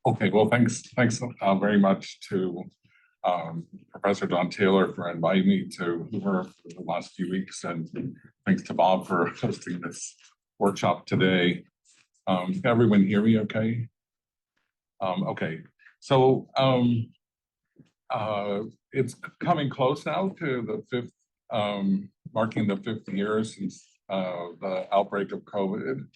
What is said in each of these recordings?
Okay, well, thanks very much to Professor Don Taylor for inviting me to Hoover for the last few weeks, and thanks to Bob for hosting this workshop today. Can everyone hear me okay? Okay, so it's coming close now to the fifth, marking the 5th year since the outbreak of COVID.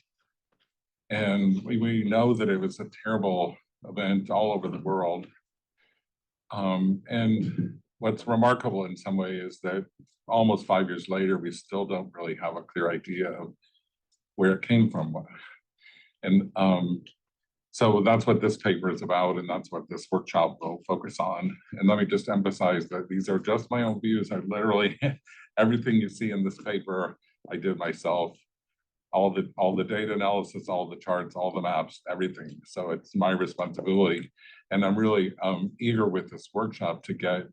And we know that it was a terrible event all over the world. And what's remarkable in some way is that almost 5 years later, we still don't really have a clear idea of where it came from. And so that's what this paper is about, and that's what this workshop will focus on. And let me just emphasize that these are just my own views. I literally, everything you see in this paper, I did myself. All the data analysis, all the charts, all the maps, everything. So it's my responsibility. And I'm really eager with this workshop to get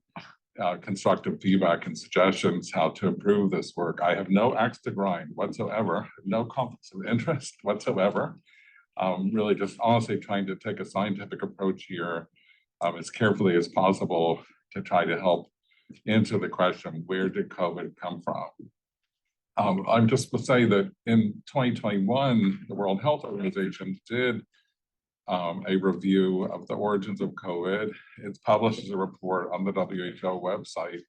constructive feedback and suggestions how to improve this work. I have no axe to grind whatsoever, no conflicts of interest whatsoever. Really just honestly trying to take a scientific approach here as carefully as possible to try to help answer the question, where did COVID come from? I'm just to say that in 2021, the World Health Organization did a review of the origins of COVID. It's published as a report on the WHO website.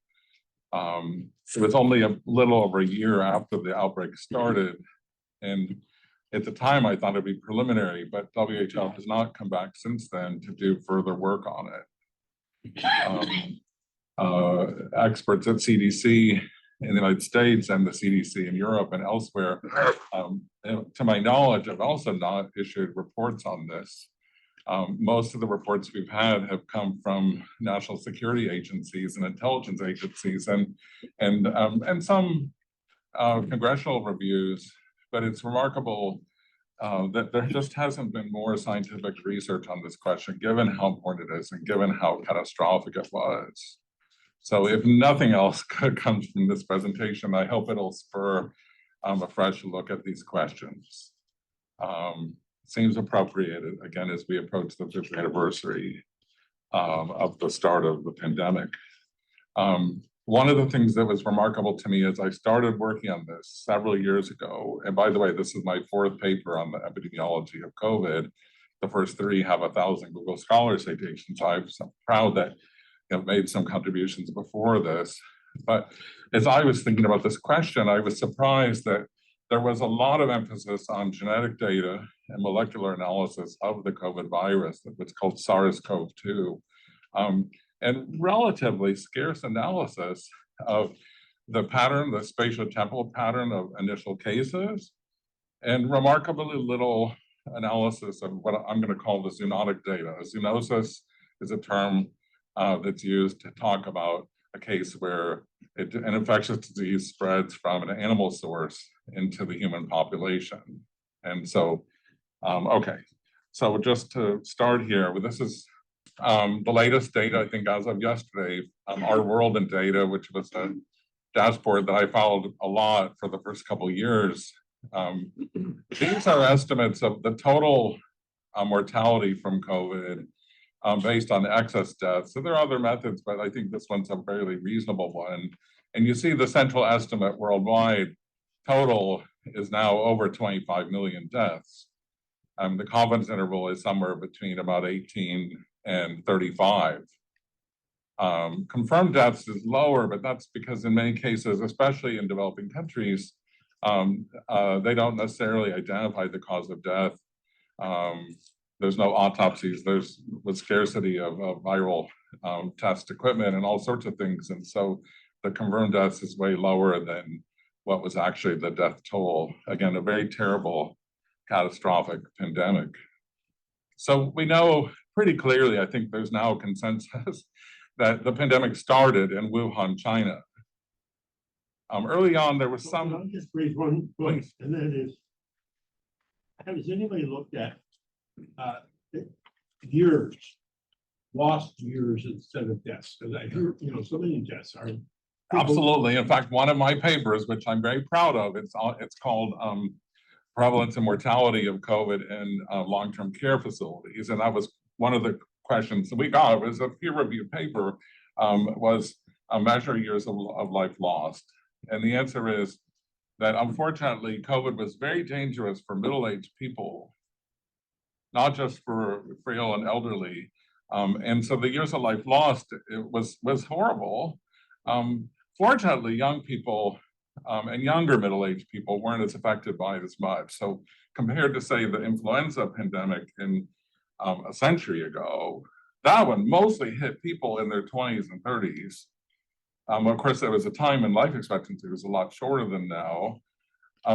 It was only a little over a year after the outbreak started. And at the time, I thought it'd be preliminary, but WHO has not come back since then to do further work on it. Experts at CDC in the United States and the CDC in Europe and elsewhere, to my knowledge, have also not issued reports on this. Most of the reports we've had have come from national security agencies and intelligence agencies and some congressional reviews, but it's remarkable that there just hasn't been more scientific research on this question, given how important it is and given how catastrophic it was. So if nothing else comes from this presentation, I hope it'll spur a fresh look at these questions. Seems appropriate, again, as we approach the 5th anniversary of the start of the pandemic. One of the things that was remarkable to me is I started working on this several years ago. And by the way, this is my 4th paper on the epidemiology of COVID. The first 3 have 1,000 Google Scholar citations. I'm so proud that I've made some contributions before this. But as I was thinking about this question, I was surprised that there was a lot of emphasis on genetic data and molecular analysis of the COVID virus, what's called SARS-CoV-2, and relatively scarce analysis of the pattern, the spatial-temporal pattern of initial cases, and remarkably little analysis of what I'm going to call the zoonotic data. Zoonosis is a term that's used to talk about a case where an infectious disease spreads from an animal source into the human population. And so, okay, so just to start here, this is the latest data, I think, as of yesterday, Our World in Data, which was a dashboard that I followed a lot for the first couple of years. These are estimates of the total mortality from COVID based on excess deaths. So there are other methods, but I think this one's a fairly reasonable one. And you see the central estimate worldwide total is now over 25 million deaths. The confidence interval is somewhere between about 18 and 35. Confirmed deaths is lower, but that's because in many cases, especially in developing countries, they don't necessarily identify the cause of death. There's no autopsies, there's with scarcity of viral test equipment and all sorts of things. And so the confirmed deaths is way lower than what was actually the death toll. Again, a very terrible, catastrophic pandemic. So we know pretty clearly, I think there's now a consensus that the pandemic started in Wuhan, China. Early on, there was some. I'll just raise one point, and that is, has anybody looked at years, lost years instead of deaths? Because I hear, so many deaths are. Absolutely. In fact, one of my papers, which I'm very proud of, it's called Prevalence and Mortality of COVID in Long-Term Care Facilities. And that was one of the questions that we got was a peer-reviewed paper was a measure years of life lost. And the answer is that unfortunately, COVID was very dangerous for middle-aged people, not just for frail and elderly. And so the years of life lost, it was horrible. Fortunately, young people and younger middle-aged people weren't as affected by it as much. So compared to, say, the influenza pandemic in a century ago, that one mostly hit people in their 20s and 30s. Of course, there was a time when life expectancy was a lot shorter than now.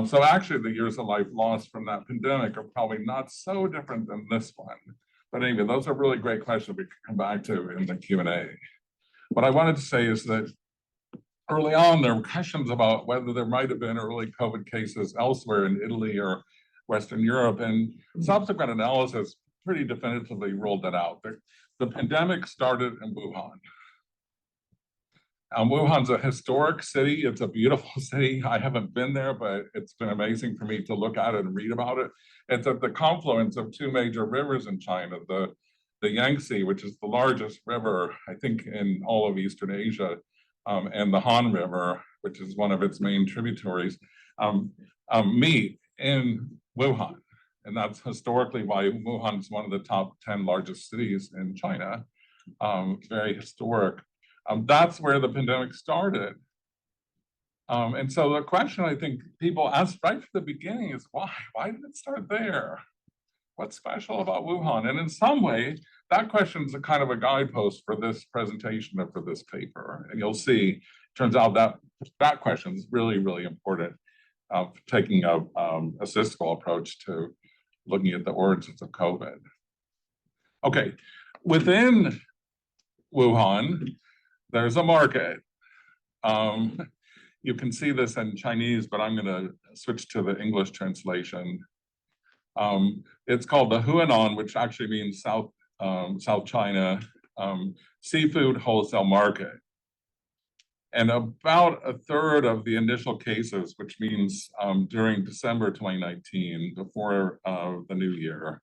So actually, the years of life lost from that pandemic are probably not so different than this one. But anyway, those are really great questions we can come back to in the Q&A. What I wanted to say is that early on, there were questions about whether there might have been early COVID cases elsewhere in Italy or Western Europe, and subsequent analysis pretty definitively ruled that out. The pandemic started in Wuhan. Wuhan's a historic city. It's a beautiful city. I haven't been there, but it's been amazing for me to look at it and read about it. It's at the confluence of two major rivers in China, the Yangtze, which is the largest river, I think, in all of Eastern Asia, and the Han River, which is one of its main tributaries, meet in Wuhan. And that's historically why Wuhan is one of the top 10 largest cities in China. Very historic. That's where the pandemic started. And so the question I think people asked right from the beginning is why? Why did it start there? What's special about Wuhan? And in some way, that question is a kind of a guidepost for this presentation or for this paper. And you'll see, turns out that that question is really, really important, taking a statistical approach to looking at the origins of COVID. Okay, within Wuhan, there's a market. You can see this in Chinese, but I'm going to switch to the English translation. It's called the Hunan, which actually means South China seafood wholesale market. And about a third of the initial cases, which means during December 2019, before the new year,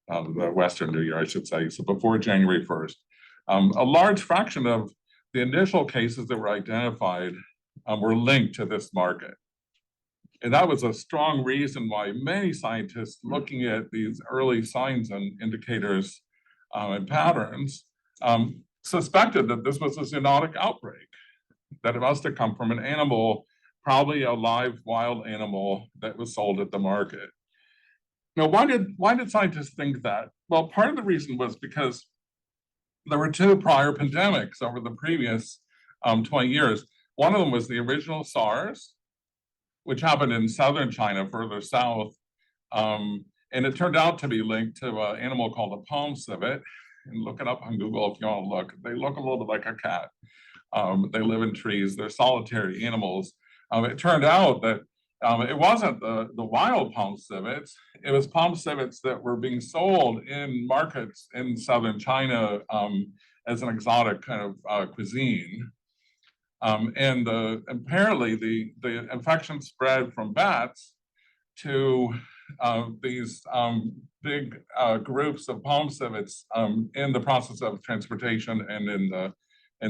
the Western New Year, I should say, so before January 1st, a large fraction of the initial cases that were identified were linked to this market. And that was a strong reason why many scientists looking at these early signs and indicators and patterns suspected that this was a zoonotic outbreak, that it must have come from an animal, probably a live wild animal that was sold at the market. Now, why did scientists think that? Well, part of the reason was because there were two prior pandemics over the previous 20 years. One of them was the original SARS, which happened in southern China, further south. And it turned out to be linked to an animal called a palm civet. And look it up on Google if you want to look. They look a little bit like a cat. They live in trees. They're solitary animals. It turned out that it wasn't the wild palm civets. It was palm civets that were being sold in markets in southern China as an exotic kind of cuisine. And apparently the infection spread from bats to these big groups of palm civets in the process of transportation and in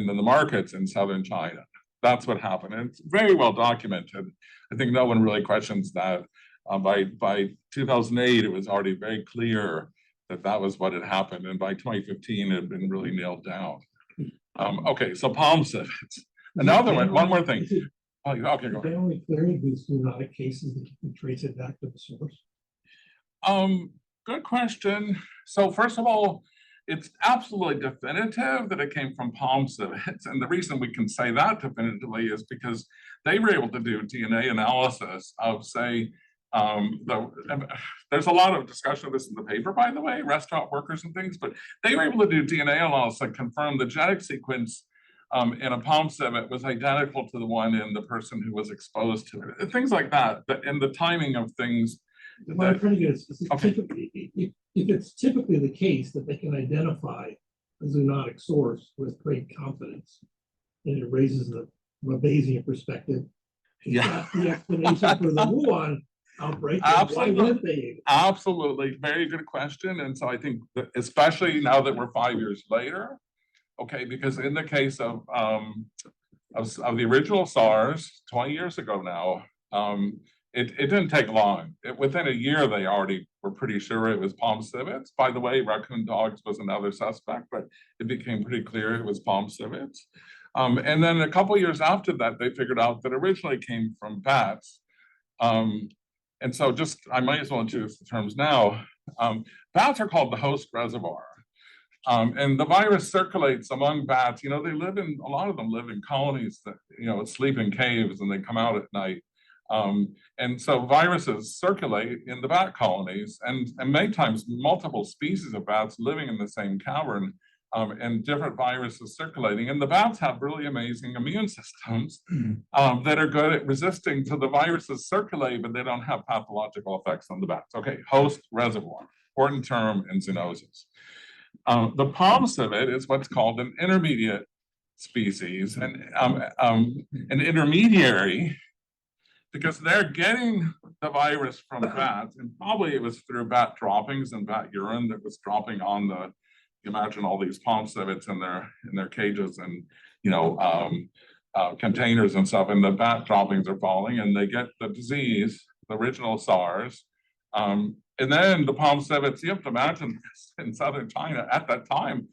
the markets in southern China. That's what happened. And it's very well documented. I think no one really questions that. By 2008, it was already very clear that that was what had happened. And by 2015, it had been really nailed down. Okay, so palm civets. Another one more thing. Oh, okay, go ahead. They only clearing these zoonotic cases that you can trace it back to the source. Good question. So first of all, it's absolutely definitive that it came from palm civets. And the reason we can say that definitively is because they were able to do DNA analysis of, say, there's a lot of discussion of this in the paper, by the way, restaurant workers and things, but they were able to do DNA analysis and confirm the genetic sequence in a palm civet was identical to the one in the person who was exposed to it. Things like that, and the timing of things. What I'm trying to get is if it's typically the case that they can identify a zoonotic source with great confidence, and it raises from a Bayesian perspective, yeah, the explanation for the Wuhan outbreak? Why Absolutely. weren't they? Absolutely, very good question. And so I think that especially now that we're 5 years later, okay, because in the case of the original SARS 20 years ago now, it didn't take long. Within a year, they already were pretty sure it was palm civets. By the way, raccoon dogs was another suspect, but it became pretty clear it was palm civets. And then a couple years after that, they figured out that originally came from bats. And so just, I might as well introduce the terms now. Bats are called the host reservoir. And the virus circulates among bats. You know, they live in, a lot of them live in colonies that, you know, sleep in caves and they come out at night. And so viruses circulate in the bat colonies, and many times multiple species of bats living in the same cavern, and different viruses circulating. And the bats have really amazing immune systems that are good at resisting to the viruses circulate, but they don't have pathological effects on the bats. Okay, host reservoir, important term in zoonosis. The palm civet is what's called an intermediate species, and an intermediary, because they're getting the virus from bats, and probably it was through bat droppings and bat urine that was dropping on the, you imagine all these palm civets in their cages and, you know, containers and stuff, and the bat droppings are falling and they get the disease, the original SARS. And then the palm civets, you have to imagine this in southern China at that time.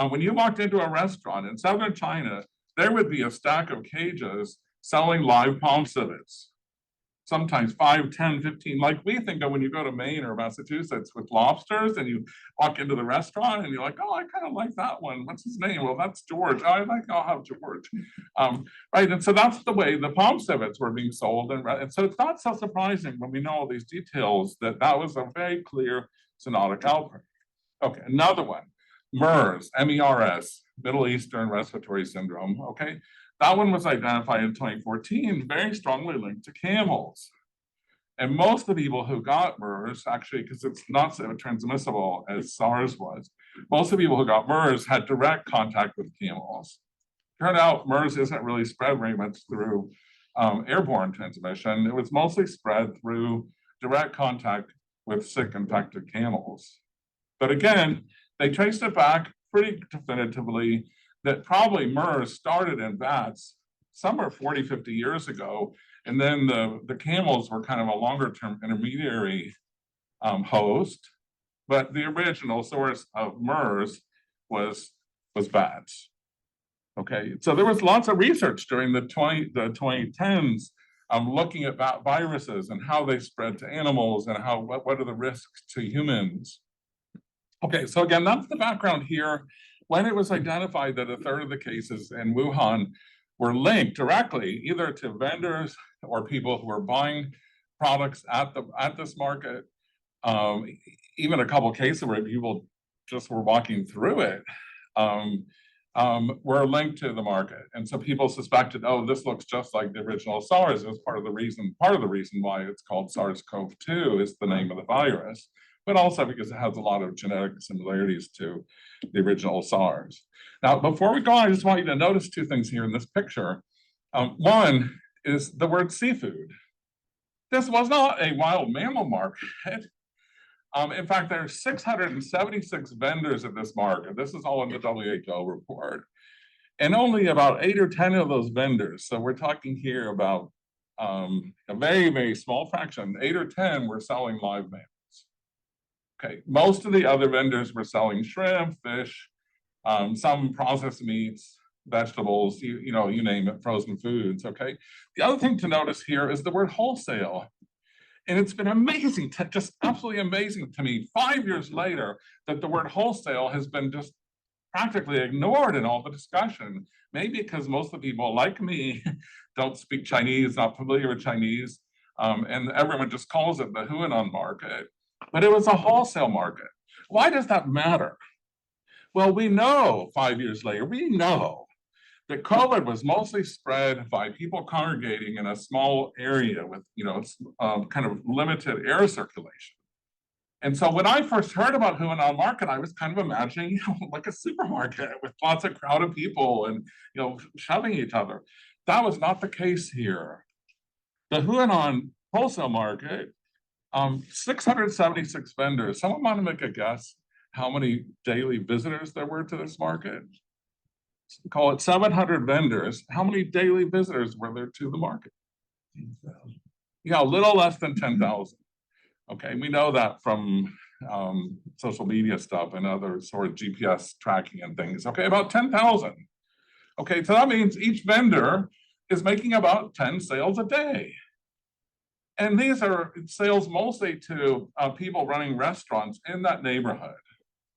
When you walked into a restaurant in southern China, there would be a stack of cages selling live palm civets. Sometimes 5, 10, 15, like we think of when you go to Maine or Massachusetts with lobsters and you walk into the restaurant and you're like, oh, I kind of like that one. What's his name? Well, that's George. I'll have George. Right, and so that's the way the palm civets were being sold. And so it's not so surprising when we know all these details that that was a very clear zoonotic outbreak. Okay, another one, MERS, M-E-R-S, Middle Eastern Respiratory Syndrome, okay? That one was identified in 2014, very strongly linked to camels. And most of the people who got MERS, actually, because it's not so transmissible as SARS was, most of the people who got MERS had direct contact with camels. Turned out MERS isn't really spread very much through airborne transmission. It was mostly spread through direct contact with sick, infected camels. But again, they traced it back pretty definitively that probably MERS started in bats somewhere 40, 50 years ago. And then the camels were kind of a longer term intermediary host, but the original source of MERS was bats. Okay, so there was lots of research during the 2010s looking at viruses and how they spread to animals and what are the risks to humans. Okay, so again, that's the background here. When it was identified that a third of the cases in Wuhan were linked directly either to vendors or people who were buying products at this market, even a couple of cases where people just were walking through it, were linked to the market. And so people suspected, oh, this looks just like the original SARS. It was part of the reason why it's called SARS-CoV-2 is the name of the virus, but also because it has a lot of genetic similarities to the original SARS. Now, before we go on, I just want you to notice two things here in this picture. One is the word seafood. This was not a wild mammal market. In fact, there are 676 vendors at this market. This is all in the WHO report. And only about 8 or 10 of those vendors, so we're talking here about a very, very small fraction, 8 or 10 were selling live mammals. Okay, most of the other vendors were selling shrimp, fish, some processed meats, vegetables, you name it, frozen foods, okay? The other thing to notice here is the word wholesale. And it's been amazing, just absolutely amazing to me 5 years later that the word wholesale has been just practically ignored in all the discussion. Maybe because most of the people like me don't speak Chinese, not familiar with Chinese, and everyone just calls it the Hunan market. But it was a wholesale market. Why does that matter? Well, we know 5 years later, we know that COVID was mostly spread by people congregating in a small area with, kind of limited air circulation. And so when I first heard about Hunan market, I was kind of imagining, like a supermarket with lots of crowded people and, shoving each other. That was not the case here. The Hunan wholesale market 676 vendors. Someone want to make a guess how many daily visitors there were to this market? Call it 700 vendors. How many daily visitors were there to the market? 10,000. Yeah, a little less than 10,000. Okay, we know that from social media stuff and other sort of GPS tracking and things. Okay, about 10,000. Okay, so that means each vendor is making about 10 sales a day. And these are sales mostly to people running restaurants in that neighborhood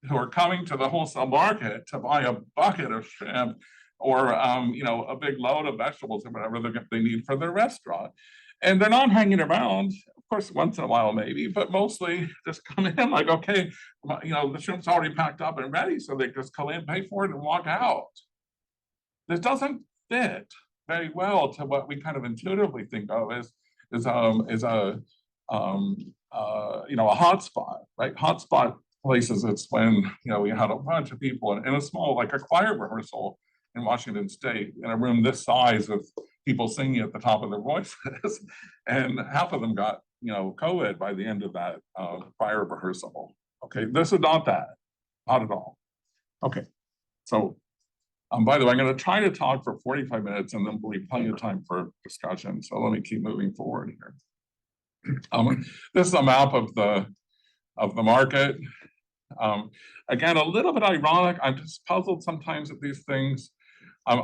who are coming to the wholesale market to buy a bucket of shrimp or a big load of vegetables or whatever they need for their restaurant. And they're not hanging around, of course, once in a while maybe, but mostly just come in like, okay, the shrimp's already packed up and ready, so they just come in, pay for it, and walk out. This doesn't fit very well to what we kind of intuitively think of as a hotspot, right? Hotspot places, it's when we had a bunch of people in a small, like a choir rehearsal in Washington State, in a room this size with people singing at the top of their voices, and half of them got COVID by the end of that choir rehearsal. Okay, this is not that, not at all. Okay, so by the way, I'm going to try to talk for 45 minutes and then we'll leave plenty of time for discussion. So let me keep moving forward here. This is a map of the market. Again, a little bit ironic. I'm just puzzled sometimes at these things. By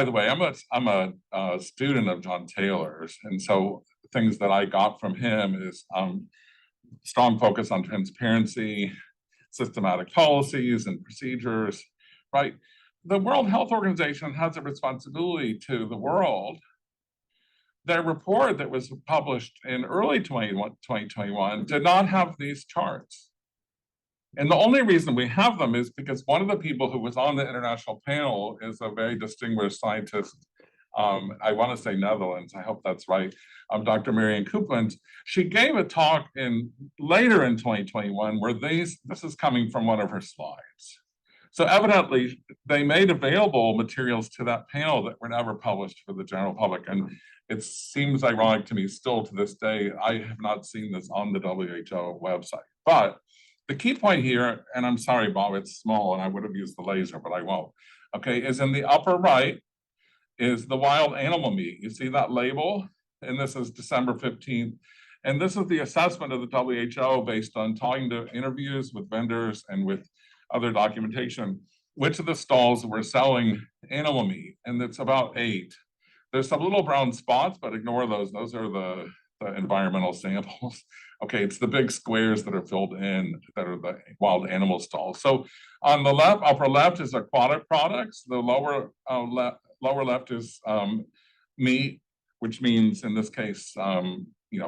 the way, I'm a student of John Taylor's, and so things that I got from him is strong focus on transparency, systematic policies and procedures. Right, the World Health Organization has a responsibility to the world. Their report that was published in early 2021 did not have these charts. And the only reason we have them is because one of the people who was on the international panel is a very distinguished scientist. I want to say Netherlands, I hope that's right, Dr. Marianne Koopmans. She gave a talk later in 2021 where this is coming from one of her slides. So evidently, they made available materials to that panel that were never published for the general public. And it seems ironic to me still to this day, I have not seen this on the WHO website. But the key point here, and I'm sorry, Bob, it's small and I would have used the laser, but I won't, okay, is in the upper right is the wild animal meat. You see that label? And this is December 15th. And this is the assessment of the WHO based on talking to interviews with vendors and with other documentation, which of the stalls were selling animal meat, and it's about 8. There's some little brown spots, but ignore those. Those are the environmental samples. Okay, it's the big squares that are filled in that are the wild animal stalls. So on the left, upper left is aquatic products. The lower left is meat, which means in this case,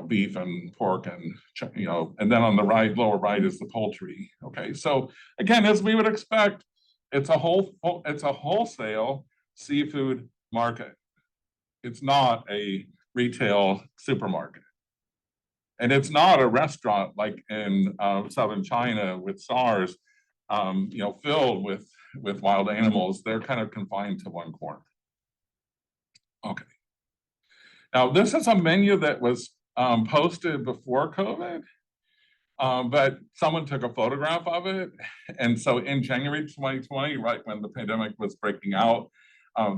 beef and pork and, and then on the right, lower right is the poultry. Okay, so again, as we would expect, it's a wholesale seafood market. It's not a retail supermarket. And it's not a restaurant like in southern China with SARS, filled with wild animals. They're kind of confined to one corner. Okay. Now, this is a menu that was posted before COVID, but someone took a photograph of it. And so in January 2020, right when the pandemic was breaking out,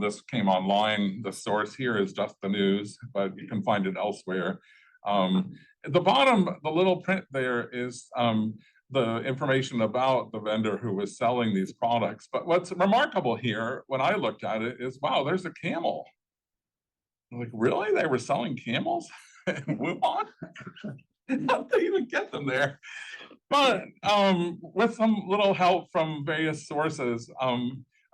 this came online. The source here is just the news, but you can find it elsewhere. At the bottom, the little print there is the information about the vendor who was selling these products. But what's remarkable here, when I looked at it, is, wow, there's a camel. I'm like, really? They were selling camels in Wuhan? How did they even get them there? But with some little help from various sources,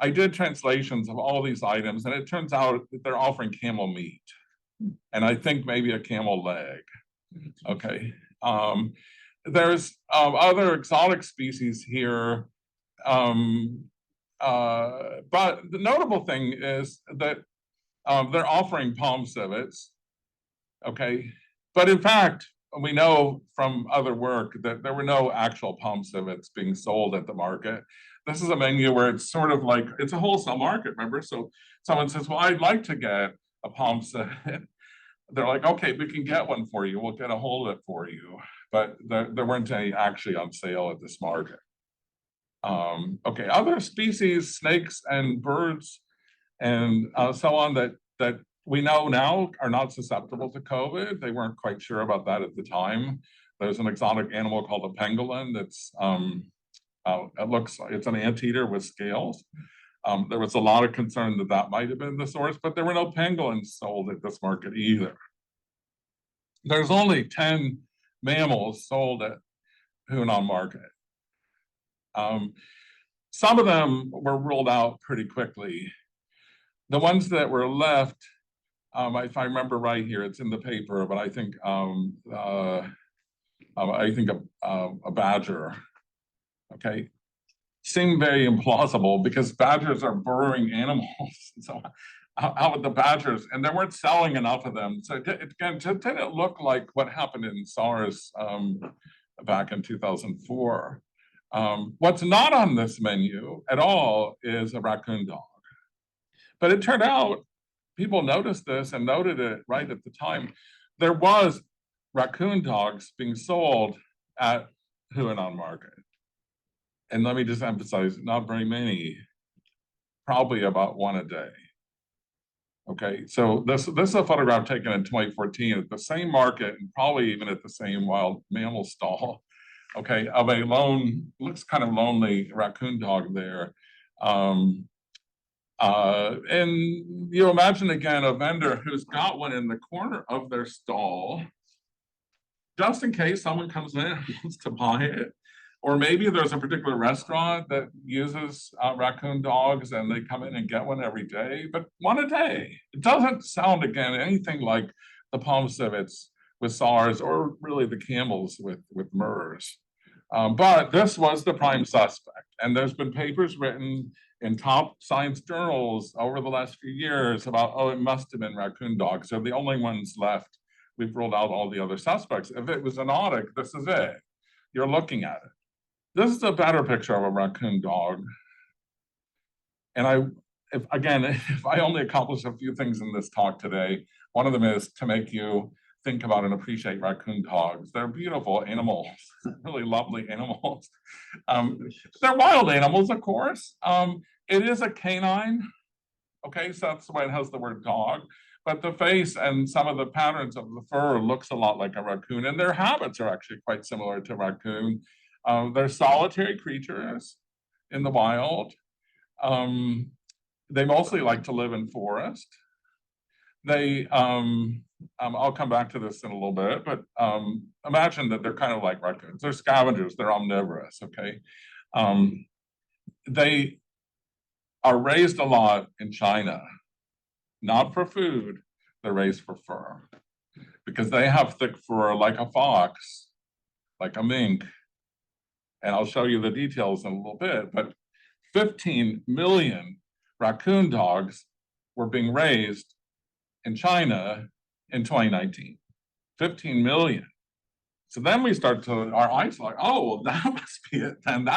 I did translations of all these items, and it turns out that they're offering camel meat, and I think maybe a camel leg. Okay. There's other exotic species here, but the notable thing is that they're offering palm civets. Okay, but in fact, we know from other work that there were no actual palm civets being sold at the market. This is a menu where it's sort of like, it's a wholesale market, remember? So someone says, well, I'd like to get a palm civet. they're like, okay, we can get one for you. We'll get a hold of it for you. But there weren't any actually on sale at this market. Okay, other species, snakes and birds and so on that we know now are not susceptible to COVID. They weren't quite sure about that at the time. There's an exotic animal called a pangolin that's, it's an anteater with scales. There was a lot of concern that that might have been the source, but there were no pangolins sold at this market either. There's only 10 mammals sold at Hunan market. Some of them were ruled out pretty quickly. The ones that were left, if I remember right here, it's in the paper, but I think a badger, okay, seemed very implausible because badgers are burrowing animals. So how would the badgers, and they weren't selling enough of them. So it didn't look like what happened in SARS back in 2004. What's not on this menu at all is a raccoon dog. But it turned out people noticed this and noted it right at the time. There was raccoon dogs being sold at Hunan market. And let me just emphasize, not very many, probably about one a day. Okay, so this is a photograph taken in 2014 at the same market and probably even at the same wild mammal stall, okay, of a lone, looks kind of lonely raccoon dog there. And you imagine again a vendor who's got one in the corner of their stall, just in case someone comes in and wants to buy it. Or maybe there's a particular restaurant that uses raccoon dogs and they come in and get one every day, but one a day. It doesn't sound, again, anything like the palm civets with SARS or really the camels with MERS. But this was the prime suspect. And there's been papers written in top science journals over the last few years about, oh, it must have been raccoon dogs. They're the only ones left. We've ruled out all the other suspects. If it was zoonotic, this is it. You're looking at it. This is a better picture of a raccoon dog. And if I only accomplish a few things in this talk today, one of them is to make you think about and appreciate raccoon dogs. They're beautiful animals, really lovely animals. They're wild animals, of course. It is a canine, okay, so that's why it has the word dog. But the face and some of the patterns of the fur looks a lot like a raccoon, and their habits are actually quite similar to raccoon. They're solitary creatures in the wild. They mostly like to live in forest. They, I'll come back to this in a little bit, but imagine that they're kind of like raccoons. They're scavengers, they're omnivorous, okay? They are raised a lot in China, not for food, they're raised for fur. Because they have thick fur like a fox, like a mink, and I'll show you the details in a little bit, but 15 million raccoon dogs were being raised in China in 2019. 15 million. So then we start to, our eyes are like, oh, well, that must be it. And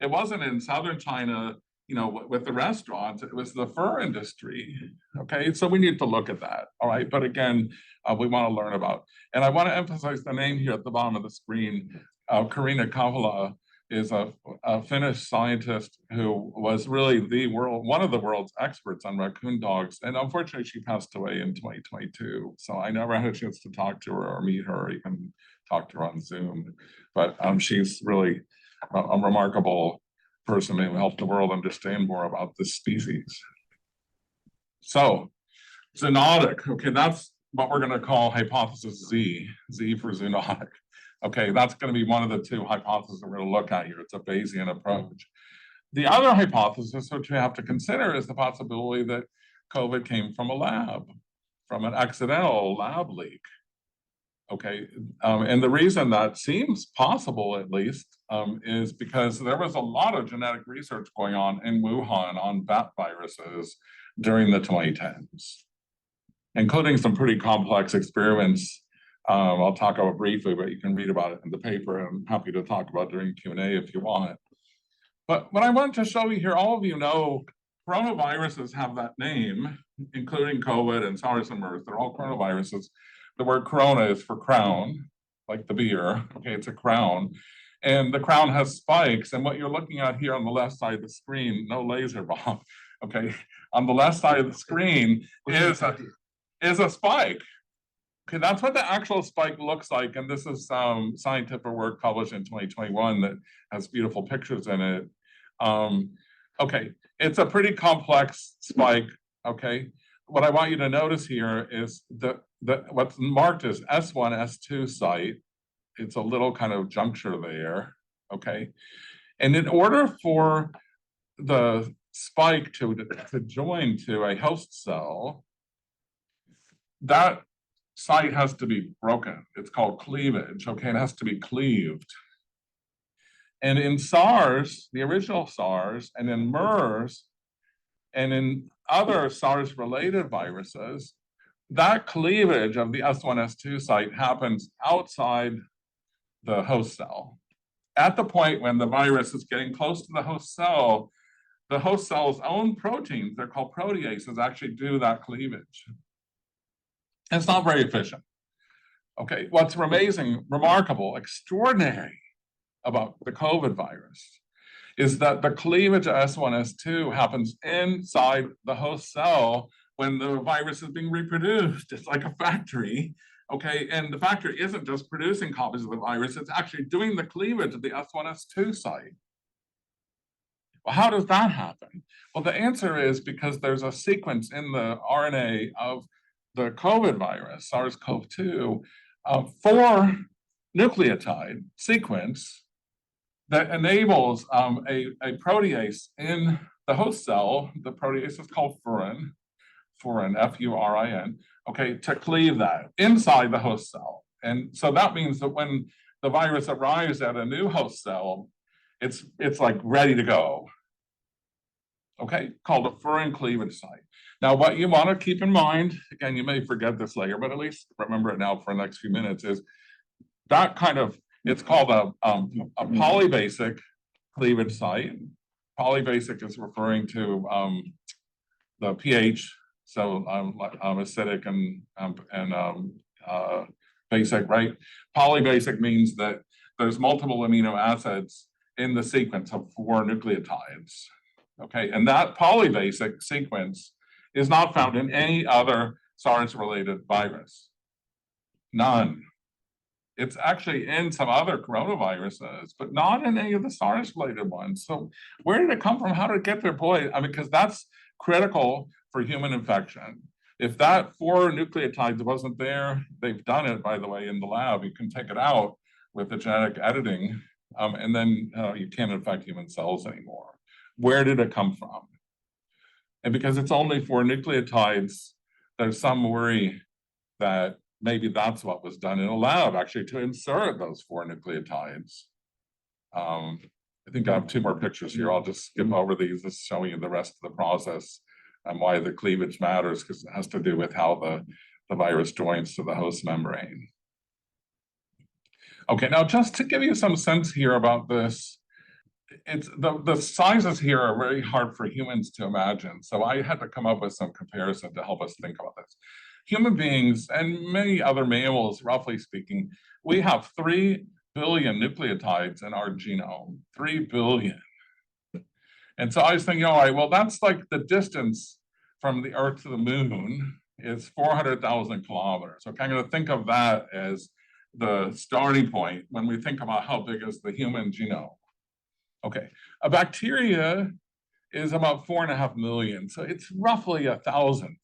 it wasn't in southern China, you know, with the restaurants, it was the fur industry. Okay, so we need to look at that. All right, but again, we want to learn about, and I want to emphasize the name here at the bottom of the screen. Karina Kavala is a Finnish scientist who was really one of the world's experts on raccoon dogs. And unfortunately, she passed away in 2022. So I never had a chance to talk to her or meet her, or even talk to her on Zoom. But she's really a remarkable person who helped the world understand more about this species. So, zoonotic, okay, that's what we're gonna call hypothesis Z for zoonotic. Okay, that's going to be one of the two hypotheses we're going to look at here. It's a Bayesian approach. The other hypothesis which we have to consider is the possibility that COVID came from a lab, from an accidental lab leak. Okay, and the reason that seems possible, at least, is because there was a lot of genetic research going on in Wuhan on bat viruses during the 2010s, including some pretty complex experiments. I'll talk about briefly, but you can read about it in the paper. I'm happy to talk about during Q&A if you want. But what I wanted to show you here, all of you know coronaviruses have that name, including COVID and SARS and MERS. They're all coronaviruses. The word corona is for crown, like the beer. Okay, it's a crown. And the crown has spikes. And what you're looking at here on the left side of the screen, no laser bomb, okay, on the left side of the screen is a spike. Okay, that's what the actual spike looks like. And this is some scientific work published in 2021 that has beautiful pictures in it. Okay, it's a pretty complex spike, okay? What I want you to notice here is what's marked as S1, S2 site. It's a little kind of juncture there, okay? And in order for the spike to join to a host cell, that site has to be broken. It's called cleavage, okay? It has to be cleaved. And in SARS, the original SARS, and in MERS, and in other SARS-related viruses, that cleavage of the S1, S2 site happens outside the host cell. At the point when the virus is getting close to the host cell's own proteins, they're called proteases, actually do that cleavage. It's not very efficient. Okay, what's amazing, remarkable, extraordinary about the COVID virus is that the cleavage of S1, S2 happens inside the host cell when the virus is being reproduced. It's like a factory, okay? And the factory isn't just producing copies of the virus, it's actually doing the cleavage of the S1, S2 site. Well, how does that happen? Well, the answer is because there's a sequence in the RNA of the COVID virus, SARS-CoV-2, 4 nucleotide sequence that enables a protease in the host cell. The protease is called furin, F-U-R-I-N, okay, to cleave that inside the host cell. And so that means that when the virus arrives at a new host cell, it's like ready to go, okay, called a furin cleavage site. Now, what you want to keep in mind, again, you may forget this later, but at least remember it now for the next few minutes, is that kind of, it's called a polybasic cleavage site. Polybasic is referring to the pH, so acidic and basic, right? Polybasic means that there's multiple amino acids in the sequence of 4 nucleotides, okay? And that polybasic sequence is not found in any other SARS-related virus. None. It's actually in some other coronaviruses, but not in any of the SARS-related ones. So where did it come from? How did it get there? Boy, I mean, because that's critical for human infection. If that 4 nucleotides wasn't there, they've done it, by the way, in the lab. You can take it out with the genetic editing, and then you can't infect human cells anymore. Where did it come from? And because it's only 4 nucleotides, there's some worry that maybe that's what was done in a lab, actually, to insert those 4 nucleotides. I think I have 2 more pictures here. I'll just skip over these, just showing you the rest of the process and why the cleavage matters, because it has to do with how the virus joins to the host membrane. Okay, now just to give you some sense here about this, it's the sizes here are very hard for humans to imagine. So I had to come up with some comparison to help us think about this. Human beings and many other mammals, roughly speaking, we have 3 billion nucleotides in our genome, 3 billion. And so I was thinking, all right, well, that's like the distance from the Earth to the moon is 400,000 kilometers. Okay, I'm going to think of that as the starting point when we think about how big is the human genome. Okay, a bacteria is about 4.5 million, so it's roughly 1,000th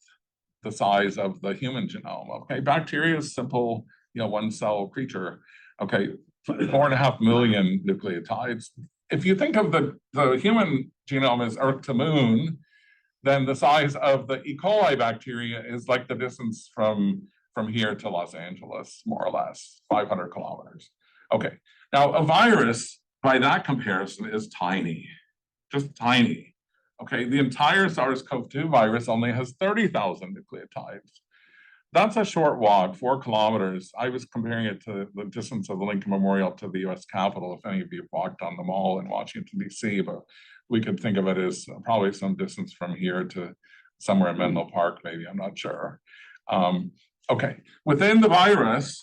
the size of the human genome. Okay, bacteria is simple, 1-cell creature. Okay, 4.5 million nucleotides. If you think of the human genome as Earth to moon, then the size of the E. coli bacteria is like the distance from here to Los Angeles, more or less, 500 kilometers. Okay, now a virus, by that comparison, is tiny, just tiny. Okay, the entire SARS-CoV-2 virus only has 30,000 nucleotides. that's a short walk, 4 kilometers. I was comparing it to the distance of the Lincoln Memorial to the US Capitol, if any of you have walked on the Mall in Washington, DC, but we could think of it as probably some distance from here to somewhere in Menlo Park, maybe, I'm not sure. Okay, within the virus,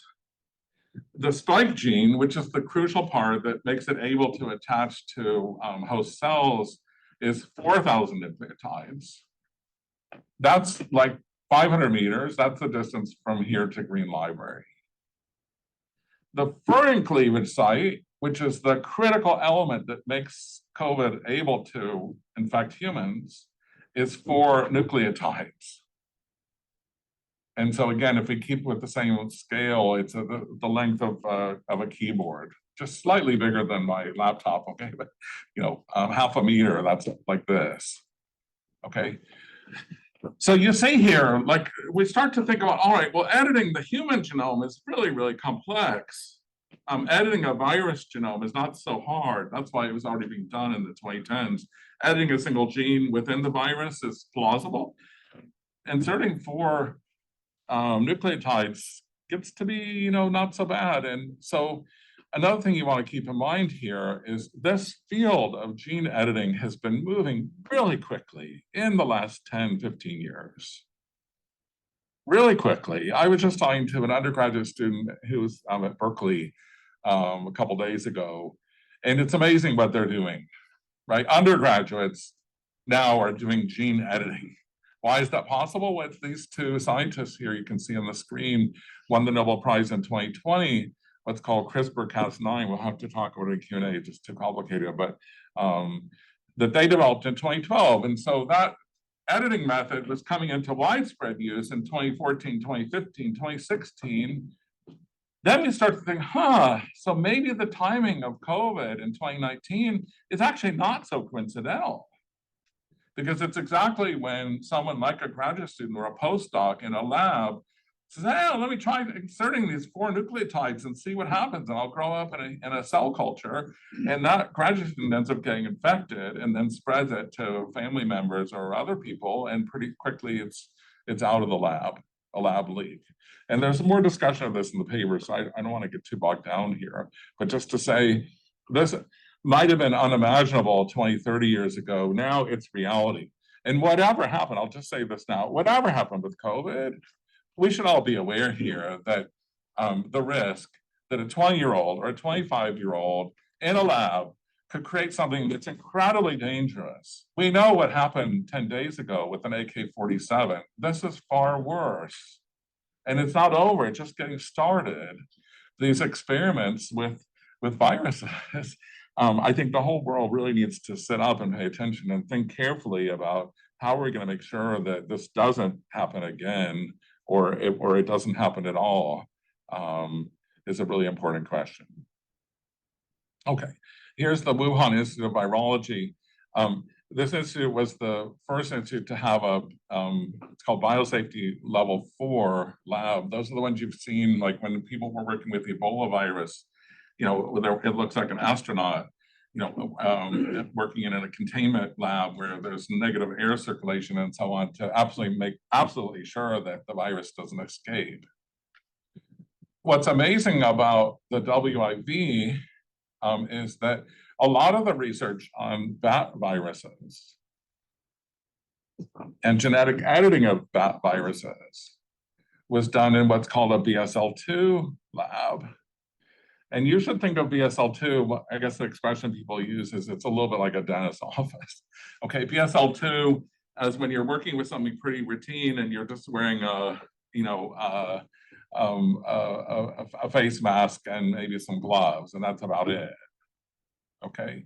the spike gene, which is the crucial part that makes it able to attach to host cells, is 4,000 nucleotides. That's like 500 meters. That's the distance from here to Green Library. The furin cleavage site, which is the critical element that makes COVID able to infect humans, is 4 nucleotides. And so again, if we keep with the same scale, it's the length of a keyboard, just slightly bigger than my laptop, okay? But, you know, half a meter, that's like this, okay? So you see here, like, we start to think about, all right, well, editing the human genome is really, really complex. Editing a virus genome is not so hard. That's why it was already being done in the 2010s. Editing a single gene within the virus is plausible. Inserting 4 nucleotides gets to be, you know, not so bad. And so another thing you want to keep in mind here is this field of gene editing has been moving really quickly in the last 10, 15 years. Really quickly. I was just talking to an undergraduate student who was at Berkeley a couple days ago, and it's amazing what they're doing, right? Undergraduates now are doing gene editing. Why is that possible? With these 2 scientists here, you can see on the screen, won the Nobel Prize in 2020, what's called CRISPR-Cas9. We'll have to talk about it in Q&A, it's just too complicated, but that they developed in 2012. And so that editing method was coming into widespread use in 2014, 2015, 2016. Then we start to think, so maybe the timing of COVID in 2019 is actually not so coincidental, because it's exactly when someone like a graduate student or a postdoc in a lab says, hey, let me try inserting these 4 nucleotides and see what happens, and I'll grow up in a cell culture, and that graduate student ends up getting infected and then spreads it to family members or other people, and pretty quickly it's out of the lab, a lab leak. And there's more discussion of this in the paper, so I don't want to get too bogged down here, but just to say, this might have been unimaginable 20, 30 years ago. Now it's reality. And whatever happened, I'll just say this now, whatever happened with COVID, we should all be aware here that the risk that a 20-year-old or a 25-year-old in a lab could create something that's incredibly dangerous. We know what happened 10 days ago with an AK-47. This is far worse. And it's not over, it's just getting started. These experiments with viruses, I think the whole world really needs to sit up and pay attention and think carefully about how we're going to make sure that this doesn't happen again, or it doesn't happen at all, is a really important question. Okay, here's the Wuhan Institute of Virology. This institute was the first institute to have a, it's called Biosafety Level 4 lab. Those are the ones you've seen, like when people were working with the Ebola virus, you know, it looks like an astronaut, you know, working in a containment lab where there's negative air circulation and so on, to make absolutely sure that the virus doesn't escape. What's amazing about the WIV is that a lot of the research on bat viruses and genetic editing of bat viruses was done in what's called a BSL-2 lab. And you should think of BSL-2, I guess the expression people use is it's a little bit like a dentist's office. Okay, BSL-2 as when you're working with something pretty routine and you're just wearing a face mask and maybe some gloves, and that's about it. Okay,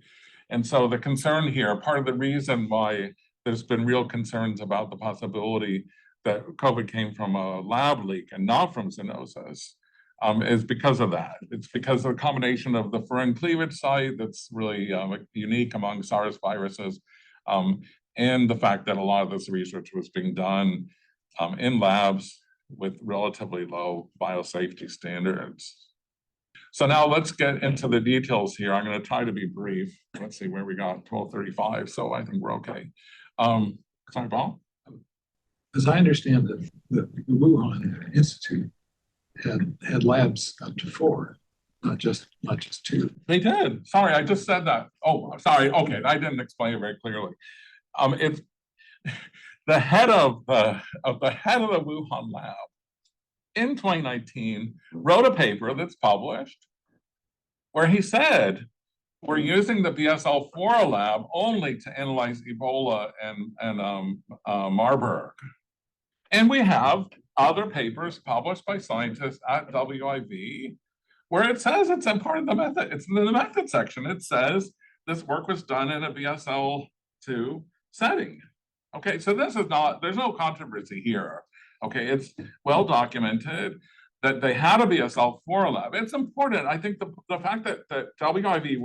and so the concern here, part of the reason why there's been real concerns about the possibility that COVID came from a lab leak and not from zoonosis, is because of that. It's because of the combination of the furin cleavage site that's really unique among SARS viruses, and the fact that a lot of this research was being done in labs with relatively low biosafety standards. So now let's get into the details here. I'm going to try to be brief. Let's see where we got, 12:35, so I think we're okay. Sorry, Paul? as I understand it, the Wuhan Institute had labs up to 4, not just 2. They did. Sorry, I just said that. Oh, sorry. Okay, I didn't explain it very clearly. It's the head of the Wuhan lab in 2019 wrote a paper that's published where he said we're using the BSL-4 lab only to analyze Ebola and Marburg, and we have other papers published by scientists at WIV where it says it's in part of the method. It's in the method section. It says this work was done in a BSL-2 setting. Okay, so this is not, there's no controversy here. Okay, it's well documented that they had a BSL-4 lab. It's important. I think the fact that WIV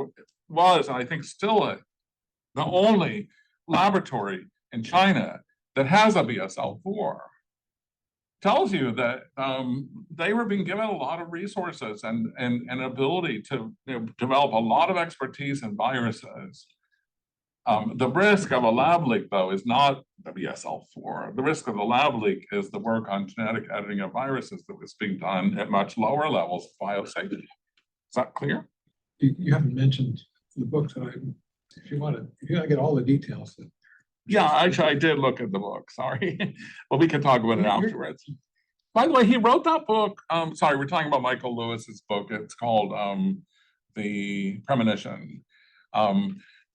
was, and I think still the only laboratory in China that has a BSL-4 tells you that they were being given a lot of resources and ability to develop a lot of expertise in viruses. The risk of a lab leak, though, is not the BSL-4. The risk of the lab leak is the work on genetic editing of viruses that was being done at much lower levels of biosafety. Is that clear? You haven't mentioned the book, so if you want to get all the details. Yeah, actually, I did look at the book. Sorry, but we can talk about it afterwards. By the way, he wrote that book. Sorry, we're talking about Michael Lewis's book. It's called The Premonition.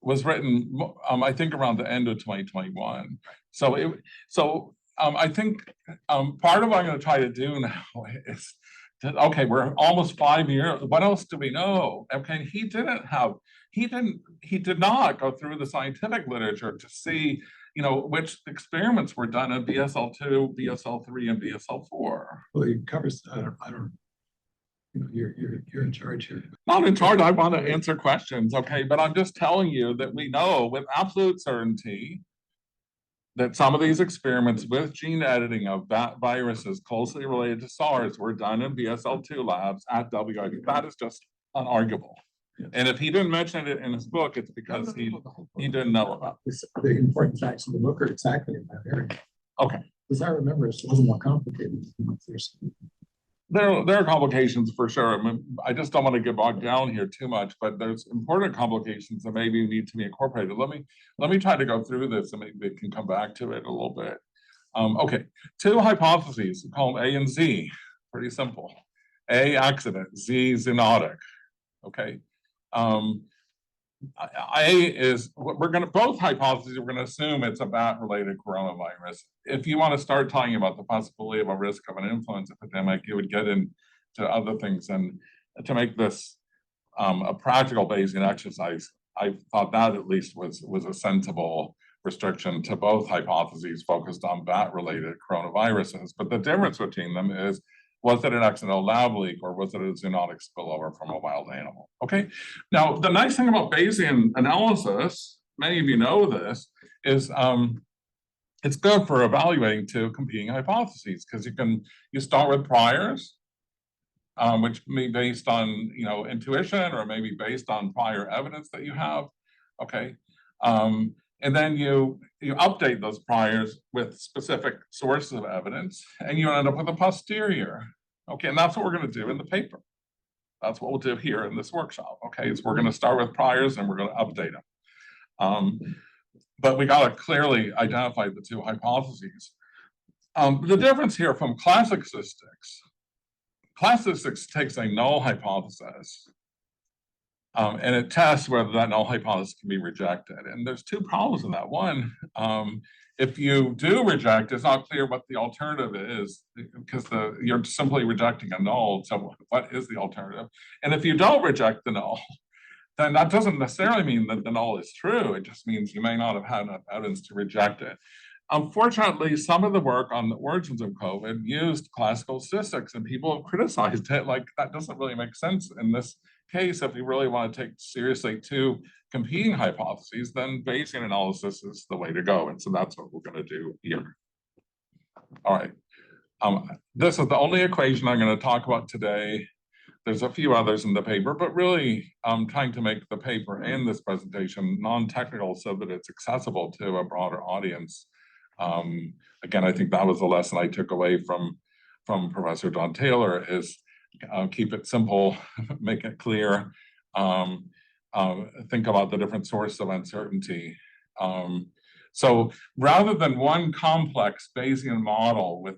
Was written, I think, around the end of 2021. So I think part of what I'm going to try to do now is, okay, we're almost 5 years. What else do we know? Okay, he did not go through the scientific literature to see, which experiments were done in BSL-2, BSL-3, and BSL-4. Well, he covers. I don't. You're in charge here. Not in charge. I want to answer questions, okay? But I'm just telling you that we know with absolute certainty that some of these experiments with gene editing of viruses closely related to SARS were done in BSL-2 labs at WIV. That is just unarguable. Yes. And if he didn't mention it in his book, it's because he didn't know about it. The important facts in the book are exactly in that area. Okay. Because I remember it's a little more complicated. There are complications for sure. I just don't want to get bogged down here too much, but there's important complications that maybe need to be incorporated. Let me try to go through this and maybe we can come back to it a little bit. Okay, 2 hypotheses, we call them A and Z. Pretty simple. A, accident. Z, zoonotic. Okay. A is both hypotheses, we're going to assume it's a bat-related coronavirus. If you want to start talking about the possibility of a risk of an influenza epidemic, you would get into other things. And to make this a practical Bayesian exercise, I thought that at least was a sensible restriction to both hypotheses focused on bat-related coronaviruses. But the difference between them is, was it an accidental lab leak or was it a zoonotic spillover from a wild animal? Okay. Now, the nice thing about Bayesian analysis, many of you know this, is it's good for evaluating 2 competing hypotheses because you start with priors, which may be based on intuition or maybe based on prior evidence that you have. Okay. And then you update those priors with specific sources of evidence, and you end up with a posterior. Okay, and that's what we're going to do in the paper. That's what we'll do here in this workshop. Okay, so we're going to start with priors and we're going to update them. But we got to clearly identify the 2 hypotheses. The difference here from classic statistics takes a null hypothesis. And it tests whether that null hypothesis can be rejected. And there's 2 problems in that. One, if you do reject, it's not clear what the alternative is because you're simply rejecting a null. So what is the alternative? And if you don't reject the null, then that doesn't necessarily mean that the null is true. It just means you may not have had enough evidence to reject it. Unfortunately, some of the work on the origins of COVID used classical statistics, and people have criticized it like that doesn't really make sense in this case. If you really want to take seriously 2 competing hypotheses, then Bayesian analysis is the way to go. And so that's what we're going to do here. All right. This is the only equation I'm going to talk about today. There's a few others in the paper, but really I'm trying to make the paper and this presentation non-technical so that it's accessible to a broader audience. Again, I think that was the lesson I took away from Professor John Taylor is keep it simple, make it clear, think about the different sources of uncertainty. So rather than one complex Bayesian model with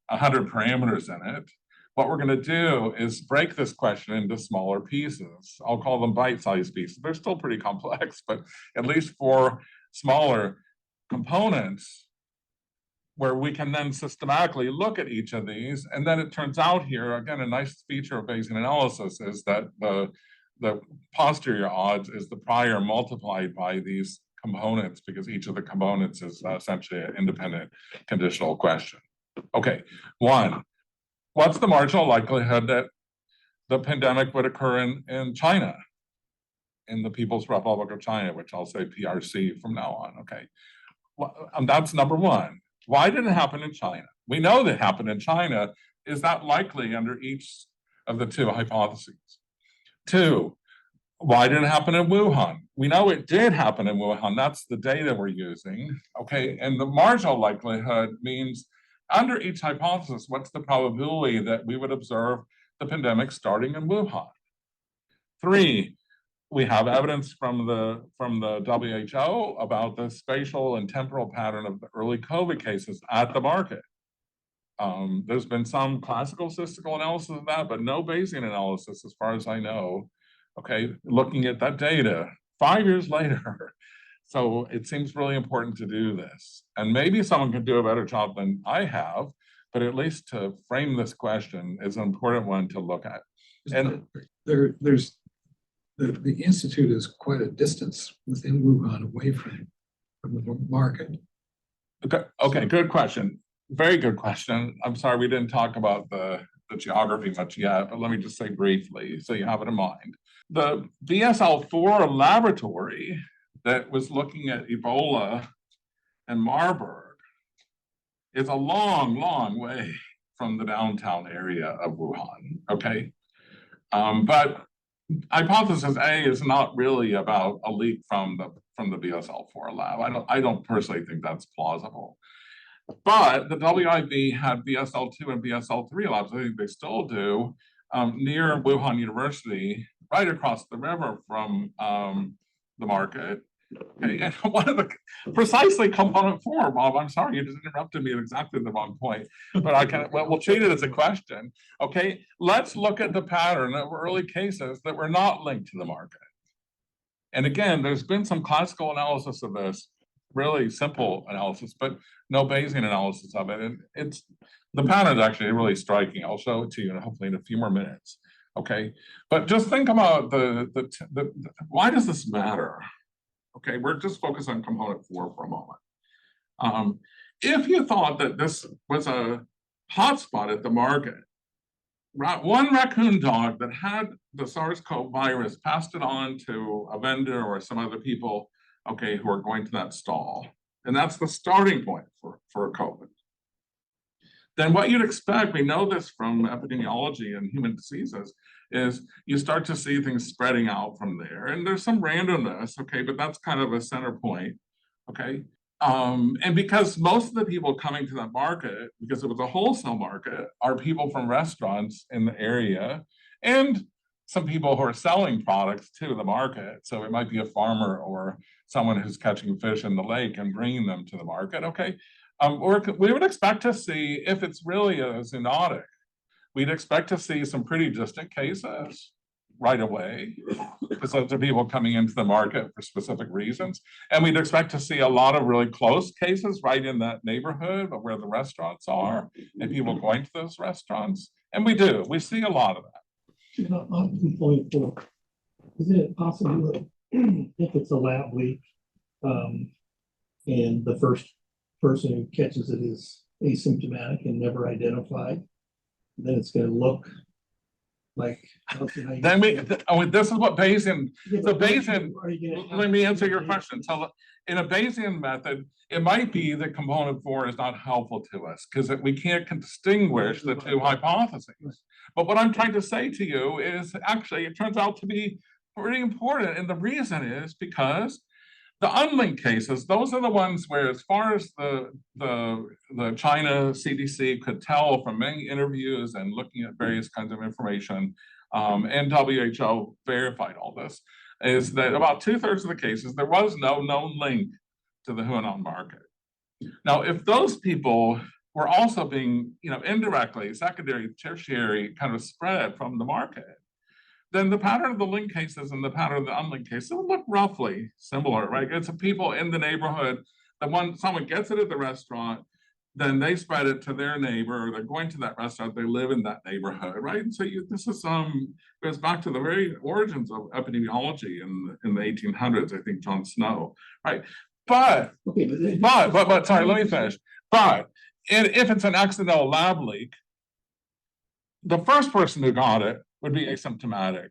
100 parameters in it, what we're going to do is break this question into smaller pieces. I'll call them bite-sized pieces. They're still pretty complex, but at least 4 smaller components where we can then systematically look at each of these. And then it turns out here, again, a nice feature of Bayesian analysis is that the posterior odds is the prior multiplied by these components, because each of the components is essentially an independent conditional question. Okay, 1, what's the marginal likelihood that the pandemic would occur in China, in the People's Republic of China, which I'll say PRC from now on, okay? Well, that's number 1. Why did it happen in China? We know that it happened in China. Is that likely under each of the 2 hypotheses? 2, why did it happen in Wuhan? We know it did happen in Wuhan. That's the data we're using, okay? And the marginal likelihood means under each hypothesis, what's the probability that we would observe the pandemic starting in Wuhan? 3, we have evidence from the WHO about the spatial and temporal pattern of the early COVID cases at the market. There's been some classical statistical analysis of that, but no Bayesian analysis, as far as I know. Okay, looking at that data 5 years later. So it seems really important to do this. And maybe someone can do a better job than I have, but at least to frame this question is an important one to look at. And there's the institute is quite a distance within Wuhan away from the market. Okay, good question. Very good question. I'm sorry we didn't talk about the geography much yet, but let me just say briefly so you have it in mind. The BSL-4 laboratory that was looking at Ebola and Marburg is a long, long way from the downtown area of Wuhan, okay? But hypothesis A is not really about a leak from the BSL-4 lab. I don't personally think that's plausible. But the WIB had BSL-2 and BSL-3 labs, I think they still do, near Wuhan University, right across the river from the market. Okay, and one of the precisely component 4, Bob, I'm sorry, you just interrupted me at exactly the wrong point, but I can, well, we'll treat it as a question. Okay, let's look at the pattern of early cases that were not linked to the market. And again, there's been some classical analysis of this, really simple analysis, but no Bayesian analysis of it. And it's, the pattern is actually really striking. I'll show it to you hopefully in a few more minutes. Okay, but just think about why does this matter? Okay, we're just focused on component 4 for a moment. If you thought that this was a hotspot at the market, one raccoon dog that had the SARS-CoV virus passed it on to a vendor or some other people, okay, who are going to that stall, and that's the starting point for COVID. Then what you'd expect, we know this from epidemiology and human diseases, is you start to see things spreading out from there. And there's some randomness, okay, but that's kind of a center point, okay? And because most of the people coming to that market, because it was a wholesale market, are people from restaurants in the area and some people who are selling products to the market. So it might be a farmer or someone who's catching fish in the lake and bringing them to the market, okay? Or we would expect to see, if it's really a zoonotic, we'd expect to see some pretty distant cases right away, because those are people coming into the market for specific reasons. And we'd expect to see a lot of really close cases right in that neighborhood of where the restaurants are and people going to those restaurants. And we do, we see a lot of that. On component 4, is it possible that if it's a lab leak and the first person who catches it is asymptomatic and never identified, then it's going to look like, then this is what Bayesian, the Bayesian, let me answer your question. So in a Bayesian method, it might be that component 4 is not helpful to us because we can't distinguish the 2 hypotheses. But what I'm trying to say to you is actually it turns out to be pretty important. And the reason is because The unlinked cases, those are the ones where, as far as the China CDC could tell from many interviews and looking at various kinds of information, and WHO verified all this, is that about 2/3 of the cases, there was no known link to the Hunan market. Now, if those people were also being, indirectly, secondary, tertiary kind of spread from the market, then the pattern of the linked cases and the pattern of the unlinked cases would look roughly similar, right? It's people in the neighborhood, someone gets it at the restaurant, then they spread it to their neighbor, or they're going to that restaurant, they live in that neighborhood, right? And so this is goes back to the very origins of epidemiology in the 1800s, I think John Snow, right? But sorry, let me finish. But if it's an accidental lab leak, the first person who got it would be asymptomatic,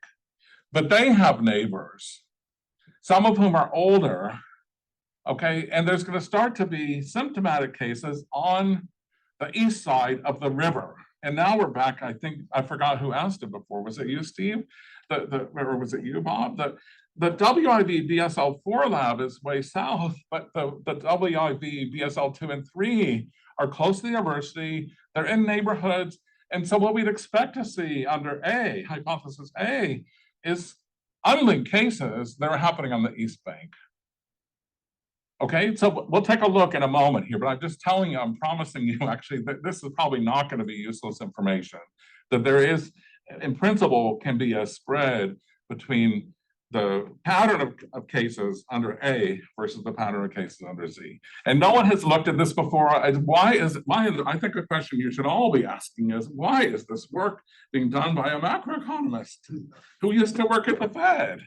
but they have neighbors, some of whom are older, okay? And there's going to start to be symptomatic cases on the east side of the river. And now we're back, I think, I forgot who asked it before. Was it you, Steve? Or was it you, Bob? The WIV BSL-4 lab is way south, but the WIV BSL-2 and 3 are close to the university. They're in neighborhoods. And so what we'd expect to see under A, hypothesis A, is unlinked cases that are happening on the East Bank. Okay, so we'll take a look in a moment here, but I'm just telling you, I'm promising you actually that this is probably not going to be useless information, that there is, in principle, can be a spread between the pattern of cases under A versus the pattern of cases under Z. And no one has looked at this before. I think a question you should all be asking is, why is this work being done by a macroeconomist who used to work at the Fed?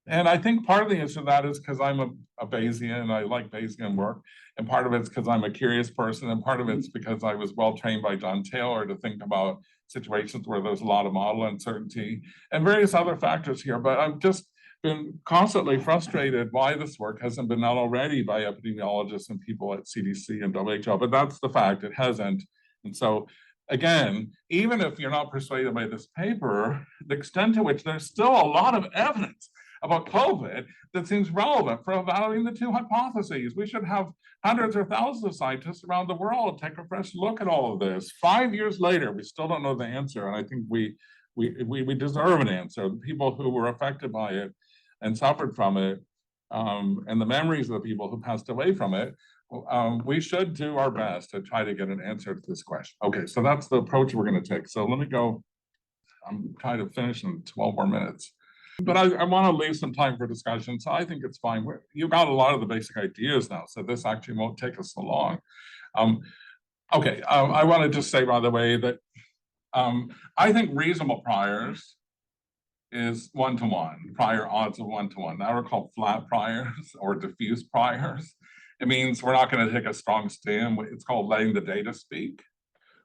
And I think part of the answer to that is because I'm a Bayesian, I like Bayesian work, and part of it's because I'm a curious person, and part of it's because I was well trained by John Taylor to think about situations where there's a lot of model uncertainty and various other factors here. But I've just been constantly frustrated why this work hasn't been done already by epidemiologists and people at CDC and WHO, but that's the fact, it hasn't. And so again, even if you're not persuaded by this paper, the extent to which there's still a lot of evidence about COVID that seems relevant for evaluating the two hypotheses. We should have hundreds or thousands of scientists around the world take a fresh look at all of this. 5 years later, we still don't know the answer, and I think we deserve an answer. The people who were affected by it and suffered from it, and the memories of the people who passed away from it, we should do our best to try to get an answer to this question. Okay, so that's the approach we're going to take. So let me go. I'm trying to finish in 12 more minutes. But I want to leave some time for discussion, so I think it's fine. You got a lot of the basic ideas now, so this actually won't take us so long. I want to just say, by the way, that I think reasonable priors is 1-to-1, prior odds of 1-to-1. Now we're called flat priors or diffuse priors. It means we're not going to take a strong stand. It's called letting the data speak.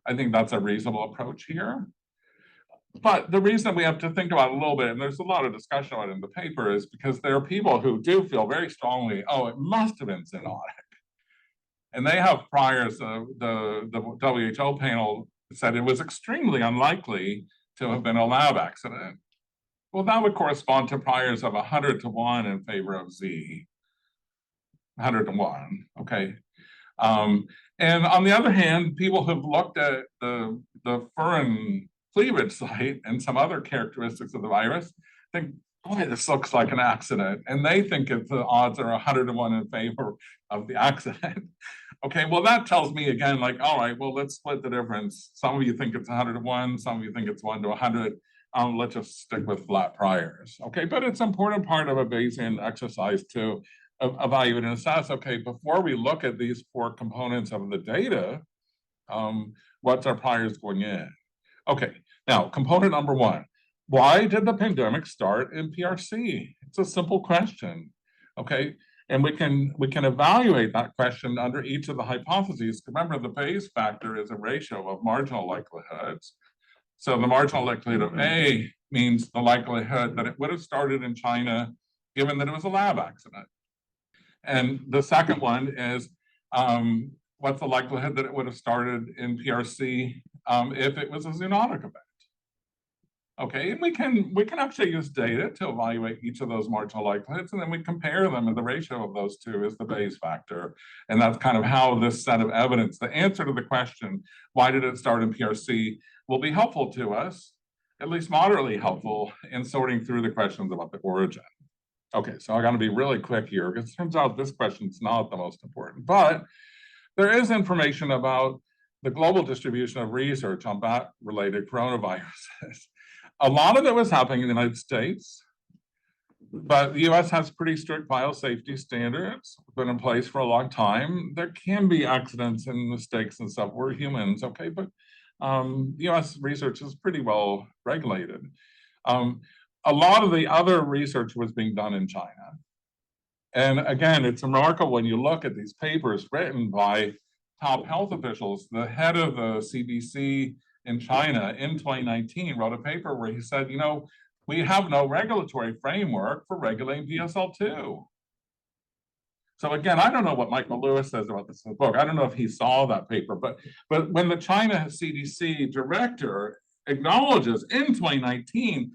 I think that's a reasonable approach here. But the reason we have to think about it a little bit, and there's a lot of discussion about it in the paper, is because there are people who do feel very strongly, oh, it must have been zoonotic. And they have priors, the WHO panel said it was extremely unlikely to have been a lab accident. Well, that would correspond to priors of 100-to-1 in favor of Z. 100-to-1, okay? And on the other hand, people who've looked at the furin cleavage site and some other characteristics of the virus think, boy, this looks like an accident. And they think the odds are 100-to-1 in favor of the accident. Okay, well, that tells me again, like, all right, well, let's split the difference. Some of you think it's 100-to-1, some of you think it's 1-to-100. Let's just stick with flat priors. Okay, but it's an important part of a Bayesian exercise to evaluate and assess, okay, before we look at these 4 components of the data, what's our priors going in? Okay, now component number 1, why did the pandemic start in PRC? It's a simple question, okay? And we can evaluate that question under each of the hypotheses. Remember, the Bayes factor is a ratio of marginal likelihoods. So the marginal likelihood of A means the likelihood that it would have started in China, given that it was a lab accident. And the second one is, what's the likelihood that it would have started in PRC if it was a zoonotic event? Okay, and we can actually use data to evaluate each of those marginal likelihoods, and then we compare them, and the ratio of those two is the Bayes factor. And that's kind of how this set of evidence, the answer to the question, why did it start in PRC, will be helpful to us, at least moderately helpful in sorting through the questions about the origin. Okay, so I'm going to be really quick here, because it turns out this question is not the most important, but there is information about the global distribution of research on bat-related coronaviruses. A lot of it was happening in the United States, but the US has pretty strict biosafety standards, been in place for a long time. There can be accidents and mistakes and stuff. We're humans, okay, but US research is pretty well regulated. A lot of the other research was being done in China. And again, it's remarkable when you look at these papers written by top health officials. The head of the CDC in China in 2019 wrote a paper where he said, we have no regulatory framework for regulating BSL-2. So again, I don't know what Michael Lewis says about this in the book. I don't know if he saw that paper, but when the China CDC director acknowledges in 2019,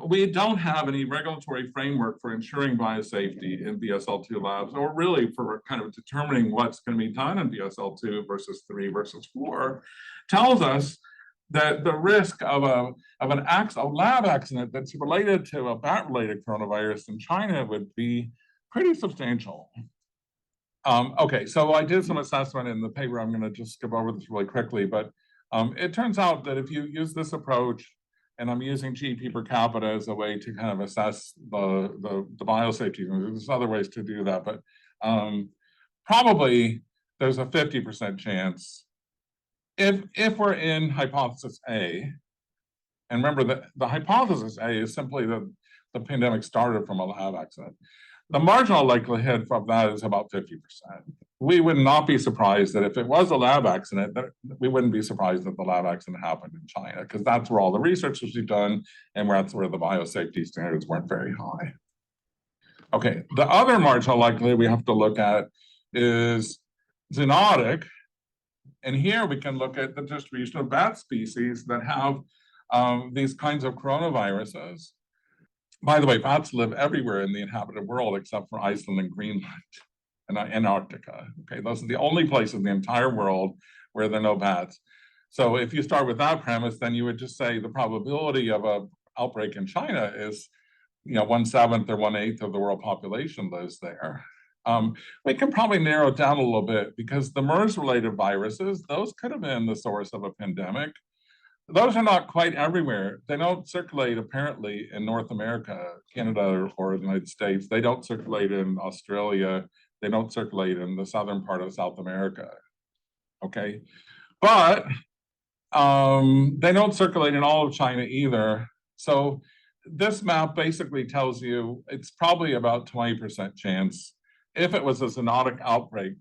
we don't have any regulatory framework for ensuring biosafety in BSL-2 labs, or really for kind of determining what's going to be done in BSL-2 versus 3 versus 4, tells us that the risk of a lab accident that's related to a bat-related coronavirus in China would be pretty substantial. Okay, so I did some assessment in the paper. I'm going to just skip over this really quickly, but it turns out that if you use this approach, and I'm using GDP per capita as a way to kind of assess the biosafety. There's other ways to do that, but probably there's a 50% chance if we're in hypothesis A, and remember that the hypothesis A is simply that the pandemic started from a lab accident. The marginal likelihood of that is about 50%. We would not be surprised that if it was a lab accident, we wouldn't be surprised that the lab accident happened in China, because that's where all the research was done, and that's where the biosafety standards weren't very high. Okay, the other marginal likelihood we have to look at is zoonotic. And here we can look at the distribution of bat species that have these kinds of coronaviruses. By the way, bats live everywhere in the inhabited world except for Iceland and Greenland and Antarctica. Okay, those are the only places in the entire world where there are no bats. So if you start with that premise, then you would just say the probability of an outbreak in China is, 1/7 or 1/8 of the world population lives there. We can probably narrow it down a little bit, because the MERS-related viruses, those could have been the source of a pandemic. Those are not quite everywhere. They don't circulate apparently in North America, Canada, or the United States. They don't circulate in Australia. They don't circulate in the southern part of South America. Okay, but they don't circulate in all of China either. So this map basically tells you it's probably about 20% chance, if it was a zoonotic outbreak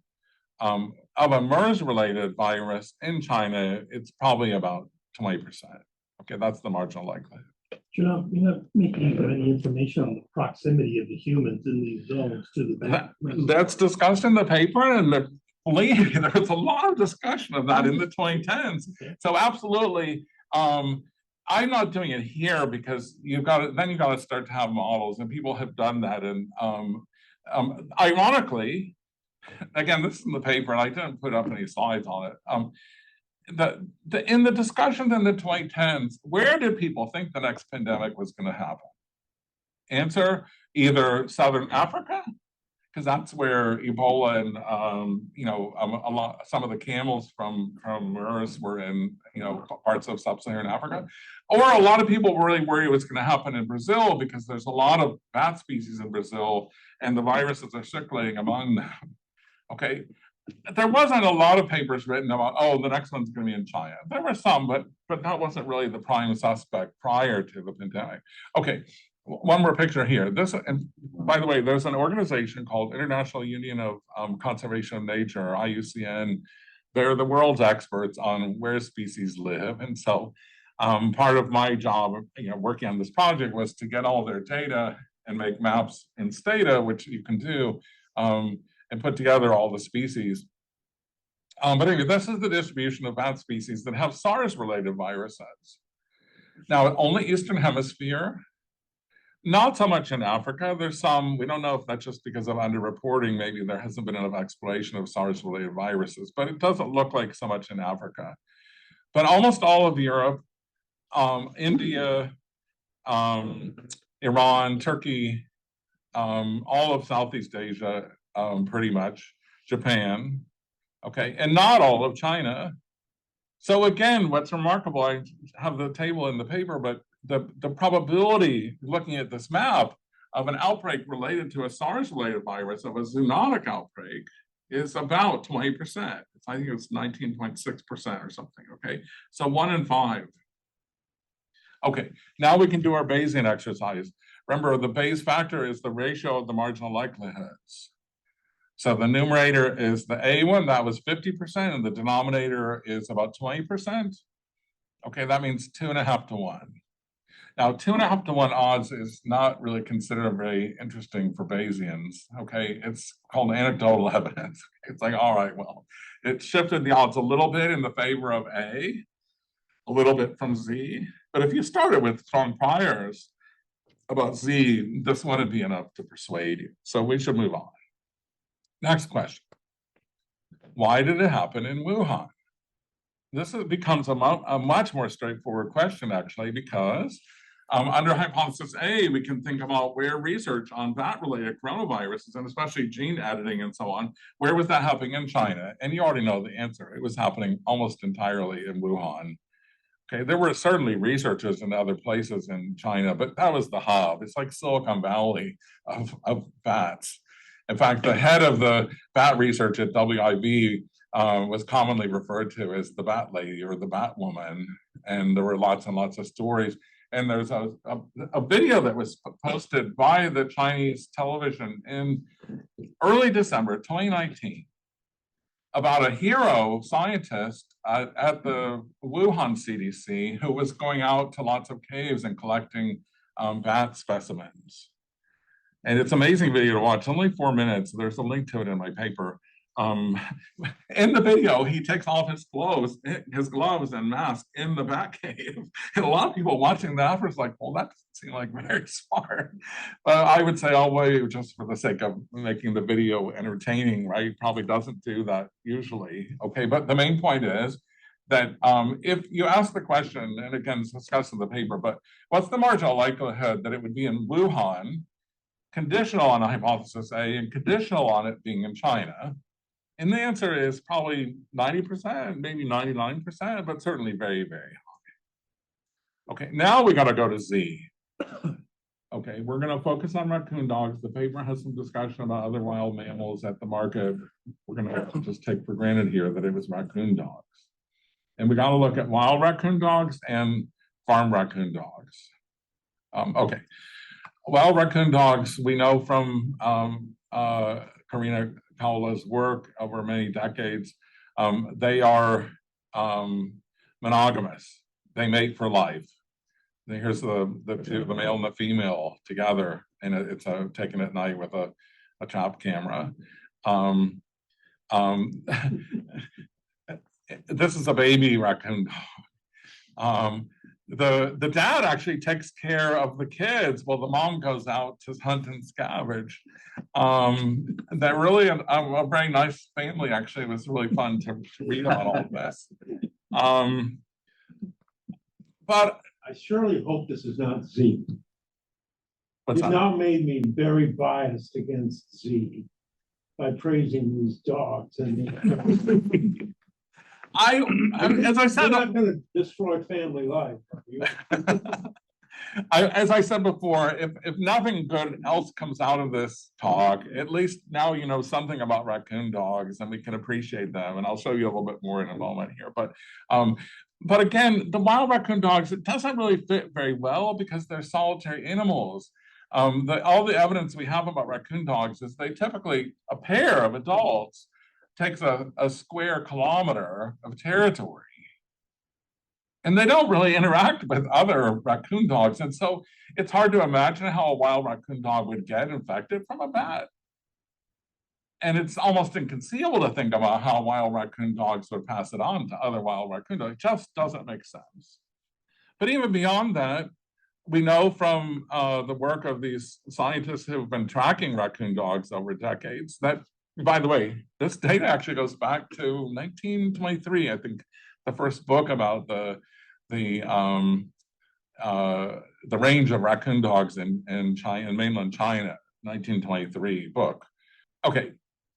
of a MERS-related virus in China, it's probably about 20%. Okay, that's the marginal likelihood. You're not making any information on the proximity of the humans in these zones to the bat. That's discussed in the paper, and believe me, there was a lot of discussion of that in the 2010s. Okay. So absolutely, I'm not doing it here because you've got to start to have models, and people have done that. And ironically, again, this is in the paper, and I didn't put up any slides on it. In the discussions in the 2010s, where did people think the next pandemic was going to happen? Answer: either Southern Africa, because that's where Ebola and some of the camels from MERS were in parts of sub-Saharan Africa, or a lot of people were really worried it was going to happen in Brazil, because there's a lot of bat species in Brazil, and the viruses are circulating among them. Okay. There wasn't a lot of papers written about, oh, the next one's going to be in China. There were some, but that wasn't really the prime suspect prior to the pandemic. Okay, one more picture here. And by the way, there's an organization called International Union of Conservation of Nature, IUCN. They're the world's experts on where species live. And so part of my job, working on this project, was to get all their data and make maps in Stata, which you can do, and put together all the species. But anyway, this is the distribution of bat species that have SARS-related viruses. Now, only Eastern Hemisphere, not so much in Africa. There's some, we don't know if that's just because of underreporting, maybe there hasn't been enough exploration of SARS-related viruses, but it doesn't look like so much in Africa. But almost all of Europe, India, Iran, Turkey, all of Southeast Asia, pretty much, Japan, okay, and not all of China. So again, what's remarkable, I have the table in the paper, but the probability, looking at this map, of an outbreak related to a SARS-related virus, of a zoonotic outbreak, is about 20%. I think it's 19.6% or something, okay? So 1 in 5. Okay, now we can do our Bayesian exercise. Remember, the Bayes factor is the ratio of the marginal likelihoods. So the numerator is the A one, that was 50%, and the denominator is about 20%. Okay, that means 2.5 to 1. Now, 2.5 to 1 odds is not really considered very interesting for Bayesians. Okay, it's called anecdotal evidence. It's like, all right, well, it shifted the odds a little bit in the favor of A, a little bit from Z. But if you started with strong priors about Z, this wouldn't be enough to persuade you. So we should move on. Next question. Why did it happen in Wuhan? This becomes a much more straightforward question, actually, because under hypothesis A, we can think about where research on bat-related coronaviruses, and especially gene editing and so on, where was that happening in China? And you already know the answer. It was happening almost entirely in Wuhan. Okay, there were certainly researchers in other places in China, but that was the hub. It's like Silicon Valley of bats. In fact, the head of the bat research at WIV was commonly referred to as the bat lady or the bat woman. And there were lots and lots of stories. And there's a video that was posted by the Chinese television in early December 2019 about a hero scientist at the Wuhan CDC who was going out to lots of caves and collecting bat specimens. And it's an amazing video to watch, only 4 minutes. There's a link to it in my paper. In the video, he takes off his gloves and mask in the bat cave. And a lot of people watching that was like, well, that doesn't seem like very smart. But I would say, oh, wait, just for the sake of making the video entertaining, right? Probably doesn't do that usually. Okay, but the main point is that if you ask the question, and again, it's discussed in the paper, but what's the marginal likelihood that it would be in Wuhan, conditional on a hypothesis A and conditional on it being in China? And the answer is probably 90%, maybe 99%, but certainly very, very high. Okay, now we got to go to Z. Okay, we're going to focus on raccoon dogs. The paper has some discussion about other wild mammals at the market. We're going to just take for granted here that it was raccoon dogs. And we got to look at wild raccoon dogs and farm raccoon dogs. Okay, wild raccoon dogs, we know from Karina Kaula's work over many decades, they are monogamous. They mate for life. Here's the male and the female together, and it's taken at night with a top camera. This is a baby raccoon dog. The dad actually takes care of the kids while the mom goes out to hunt and scavenge. They're really a very nice family, actually. It was really fun to read on all of this. But I surely hope this is not Z. What's You've that? now made me very biased against Z by praising these dogs. And as I said, you're not going to destroy family life. as I said before, if nothing good else comes out of this talk, at least now you know something about raccoon dogs and we can appreciate them. And I'll show you a little bit more in a moment here. But again, the wild raccoon dogs, it doesn't really fit very well because they're solitary animals. All the evidence we have about raccoon dogs is they typically, a pair of adults takes a square kilometer of territory. And they don't really interact with other raccoon dogs. And so it's hard to imagine how a wild raccoon dog would get infected from a bat. And it's almost inconceivable to think about how wild raccoon dogs would pass it on to other wild raccoon dogs. It just doesn't make sense. But even beyond that, we know from the work of these scientists who have been tracking raccoon dogs over decades that, by the way, this data actually goes back to 1923. I think the first book about the range of raccoon dogs in China, in mainland China, 1923 book. Okay,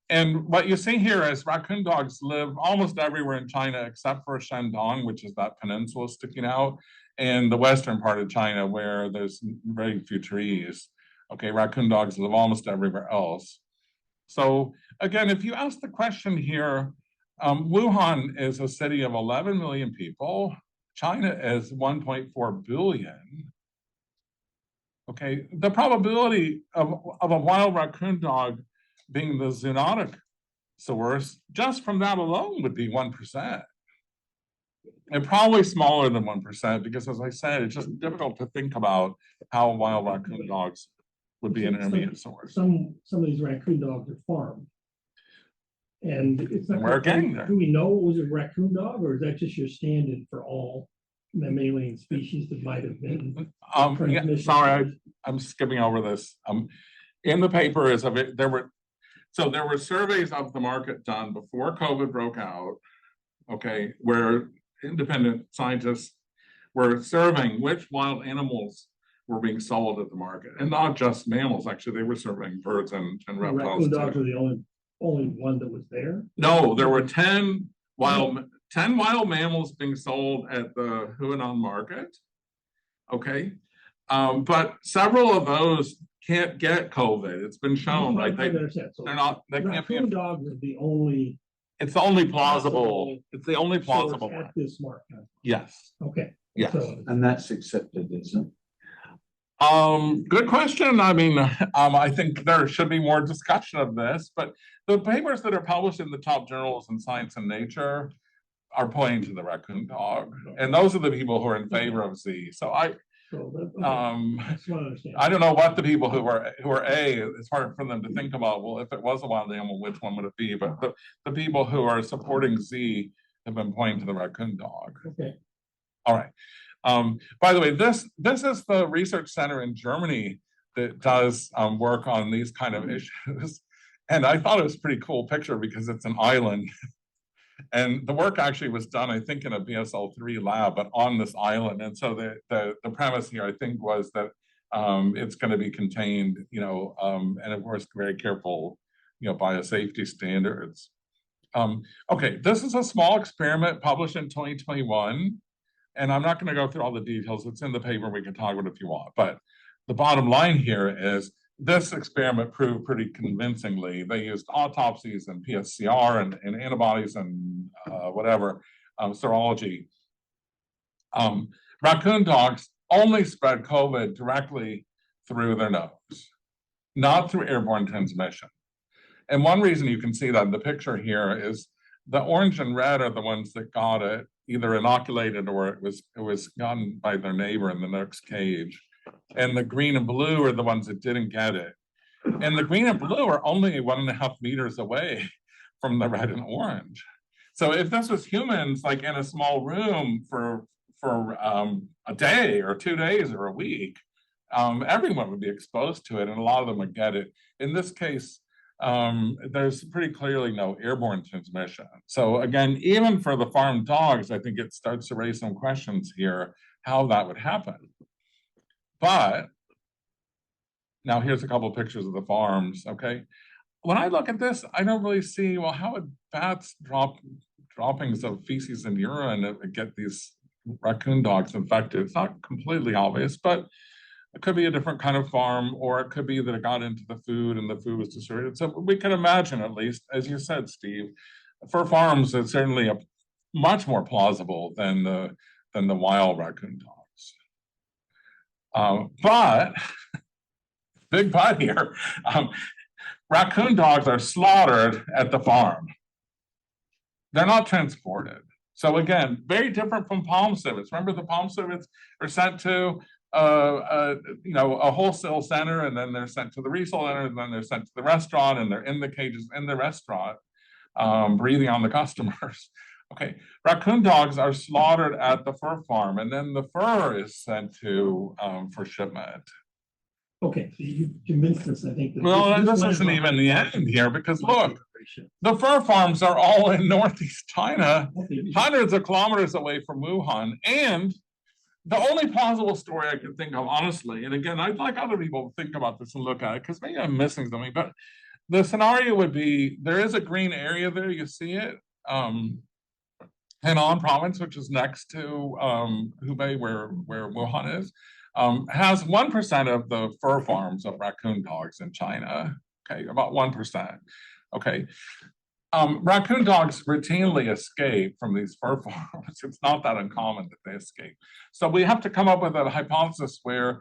and what you see here is raccoon dogs live almost everywhere in China except for Shandong, which is that peninsula sticking out, and the western part of China where there's very few trees. Okay, raccoon dogs live almost everywhere else. So again, if you ask the question here, Wuhan is a city of 11 million people. China is 1.4 billion. Okay, the probability of a wild raccoon dog being the zoonotic source, just from that alone would be 1%. And probably smaller than 1%, because as I said, it's just difficult to think about how wild raccoon dogs would be an intermediate source. Some of these raccoon dogs are farmed. And it's not. We're getting there. Do we know it was a raccoon dog, or is that just your stand-in for all mammalian species that might have been? Yeah, sorry, I'm skipping over this. In the paper is of it, there were surveys of the market done before COVID broke out, okay, where independent scientists were surveying which wild animals were being sold at the market, and not just mammals. Actually, they were surveying birds and reptiles. Raccoon dogs are the only one that was there? No, there were 10 wild mammals being sold at the Hunan market. Okay. But several of those can't get COVID. It's been shown, right? They can't be. Raccoon dogs are the only. It's the only plausible. It's the only plausible at this market. Yes. Okay. Yes. So, And that's accepted, isn't it? Good question. I mean, I think there should be more discussion of this, but the papers that are published in the top journals in Science and Nature are pointing to the raccoon dog, and those are the people who are in favor of Z. So I don't know what the people who are it's hard for them to think about, well, if it was a wild animal, which one would it be? But the people who are supporting Z have been pointing to the raccoon dog. Okay. All right. By the way, this is the research center in Germany that does work on these kind of issues. And I thought it was a pretty cool picture because it's an island. And the work actually was done, I think, in a BSL-3 lab, but on this island. And so the premise here, I think, was that it's going to be contained, and of course, very careful, biosafety standards. Okay, this is a small experiment published in 2021. And I'm not going to go through all the details. It's in the paper. We can talk about it if you want. But the bottom line here is this experiment proved pretty convincingly. They used autopsies and PCR and antibodies and serology. Raccoon dogs only spread COVID directly through their nose, not through airborne transmission. And one reason you can see that in the picture here is the orange and red are the ones that got it either inoculated or it was gotten by their neighbor in the next cage. And the green and blue are the ones that didn't get it. And the green and blue are only 1.5 meters away from the red and orange. So if this was humans, like in a small room for a day or 2 days or a week, everyone would be exposed to it, and a lot of them would get it. In this case, there's pretty clearly no airborne transmission. So again, even for the farm dogs, I think it starts to raise some questions here, how that would happen. But now here's a couple of pictures of the farms, okay? When I look at this, I don't really see, well, how would bats droppings of feces and urine get these raccoon dogs infected? It's not completely obvious, but it could be a different kind of farm, or it could be that it got into the food and the food was distributed. So we can imagine, at least, as you said, Steve, for farms, it's certainly much more plausible than the wild raccoon dogs. But big but here, raccoon dogs are slaughtered at the farm. They're not transported. So again, very different from palm civets. Remember, the palm civets are sent to a wholesale center, and then they're sent to the resale center, and then they're sent to the restaurant, and they're in the cages in the restaurant, breathing on the customers. Okay, raccoon dogs are slaughtered at the fur farm, and then the fur is sent to for shipment. Okay, so you convinced us, I think. That Well, this went isn't wrong. even the end here, because Might be look, operation. the fur farms are all in northeast China, Okay, hundreds of kilometers away from Wuhan. And the only plausible story I could think of, honestly, and again, I'd like other people to think about this and look at it, because maybe I'm missing something, but the scenario would be, there is a green area there, you see it, Henan province, which is next to Hubei, where Wuhan is, has 1% of the fur farms of raccoon dogs in China. Okay, about 1%. Okay. Raccoon dogs routinely escape from these fur farms. It's not that uncommon that they escape. So we have to come up with a hypothesis where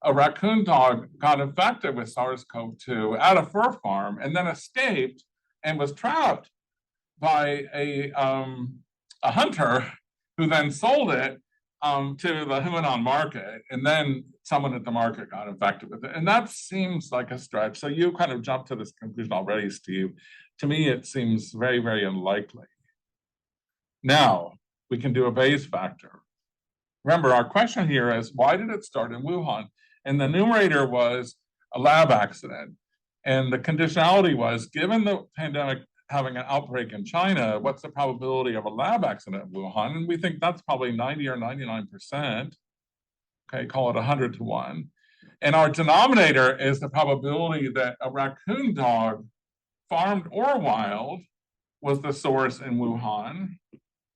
a raccoon dog got infected with SARS-CoV-2 at a fur farm and then escaped and was trapped by a hunter who then sold it to the Hunan market, and then someone at the market got infected with it. And that seems like a stretch. So you kind of jumped to this conclusion already, Steve. To me, it seems very, very unlikely. Now, we can do a Bayes factor. Remember, our question here is, why did it start in Wuhan? And the numerator was a lab accident. And the conditionality was, given the pandemic having an outbreak in China, what's the probability of a lab accident in Wuhan? And we think that's probably 90 or 99%. Okay, call it 100 to 1. And our denominator is the probability that a raccoon dog, farmed or wild, was the source in Wuhan.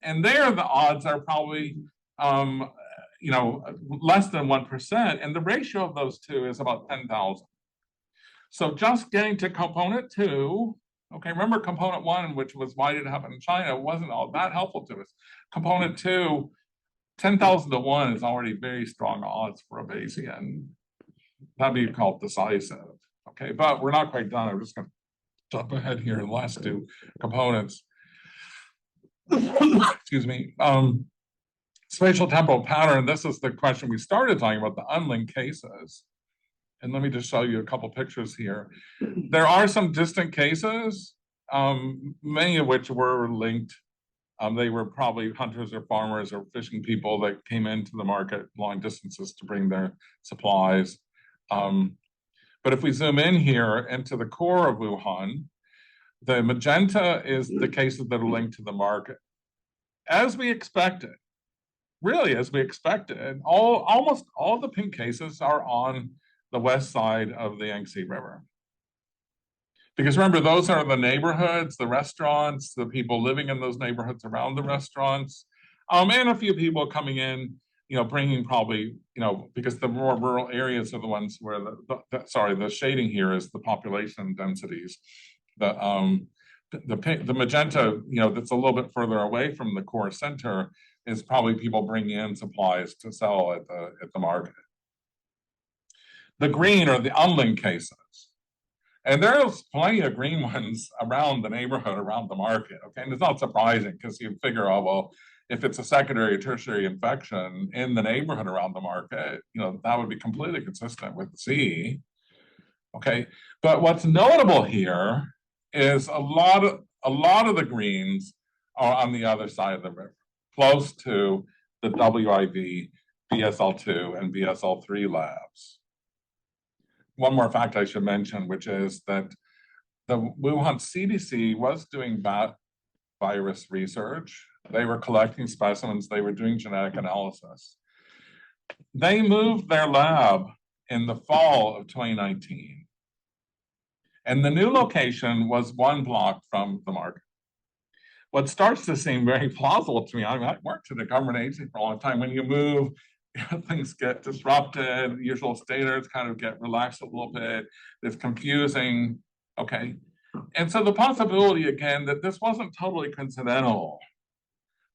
And there the odds are probably less than 1%. And the ratio of those two is about 10,000. So just getting to component 2, okay, remember component 1, which was why did it happen in China, wasn't all that helpful to us. Component 2, 10,000 to 1 is already very strong odds for a Bayesian. That'd be called decisive. Okay, but we're not quite done. I'm just going to jump ahead here in the last 2 components. Excuse me. Spatial temporal pattern. This is the question we started talking about, the unlinked cases. And let me just show you a couple pictures here. There are some distant cases, many of which were linked. They were probably hunters or farmers or fishing people that came into the market long distances to bring their supplies. But if we zoom in here into the core of Wuhan, the magenta is the cases that are linked to the market. As we expected, really as we expected, almost all the pink cases are on the west side of the Yangtze River. Because remember, those are the neighborhoods, the restaurants, the people living in those neighborhoods around the restaurants, and a few people coming in, bringing probably, because the more rural areas are the ones where the shading here is the population densities. The magenta, that's a little bit further away from the core center, is probably people bringing in supplies to sell at the market. The green are the unlinked cases. And there's plenty of green ones around the neighborhood, around the market. Okay, and it's not surprising because you figure, oh, well, if it's a secondary or tertiary infection in the neighborhood around the market, that would be completely consistent with Z. Okay, but what's notable here is a lot of the greens are on the other side of the river, close to the WIV, BSL2, and BSL3 labs. One more fact I should mention, which is that the Wuhan CDC was doing bat virus research. They were collecting specimens. They were doing genetic analysis. They moved their lab in the fall of 2019. And the new location was 1 block from the market. What starts to seem very plausible to me, I worked at a government agency for a long time. When you move, things get disrupted, usual standards kind of get relaxed a little bit. It's confusing, okay? And so the possibility, again, that this wasn't totally coincidental,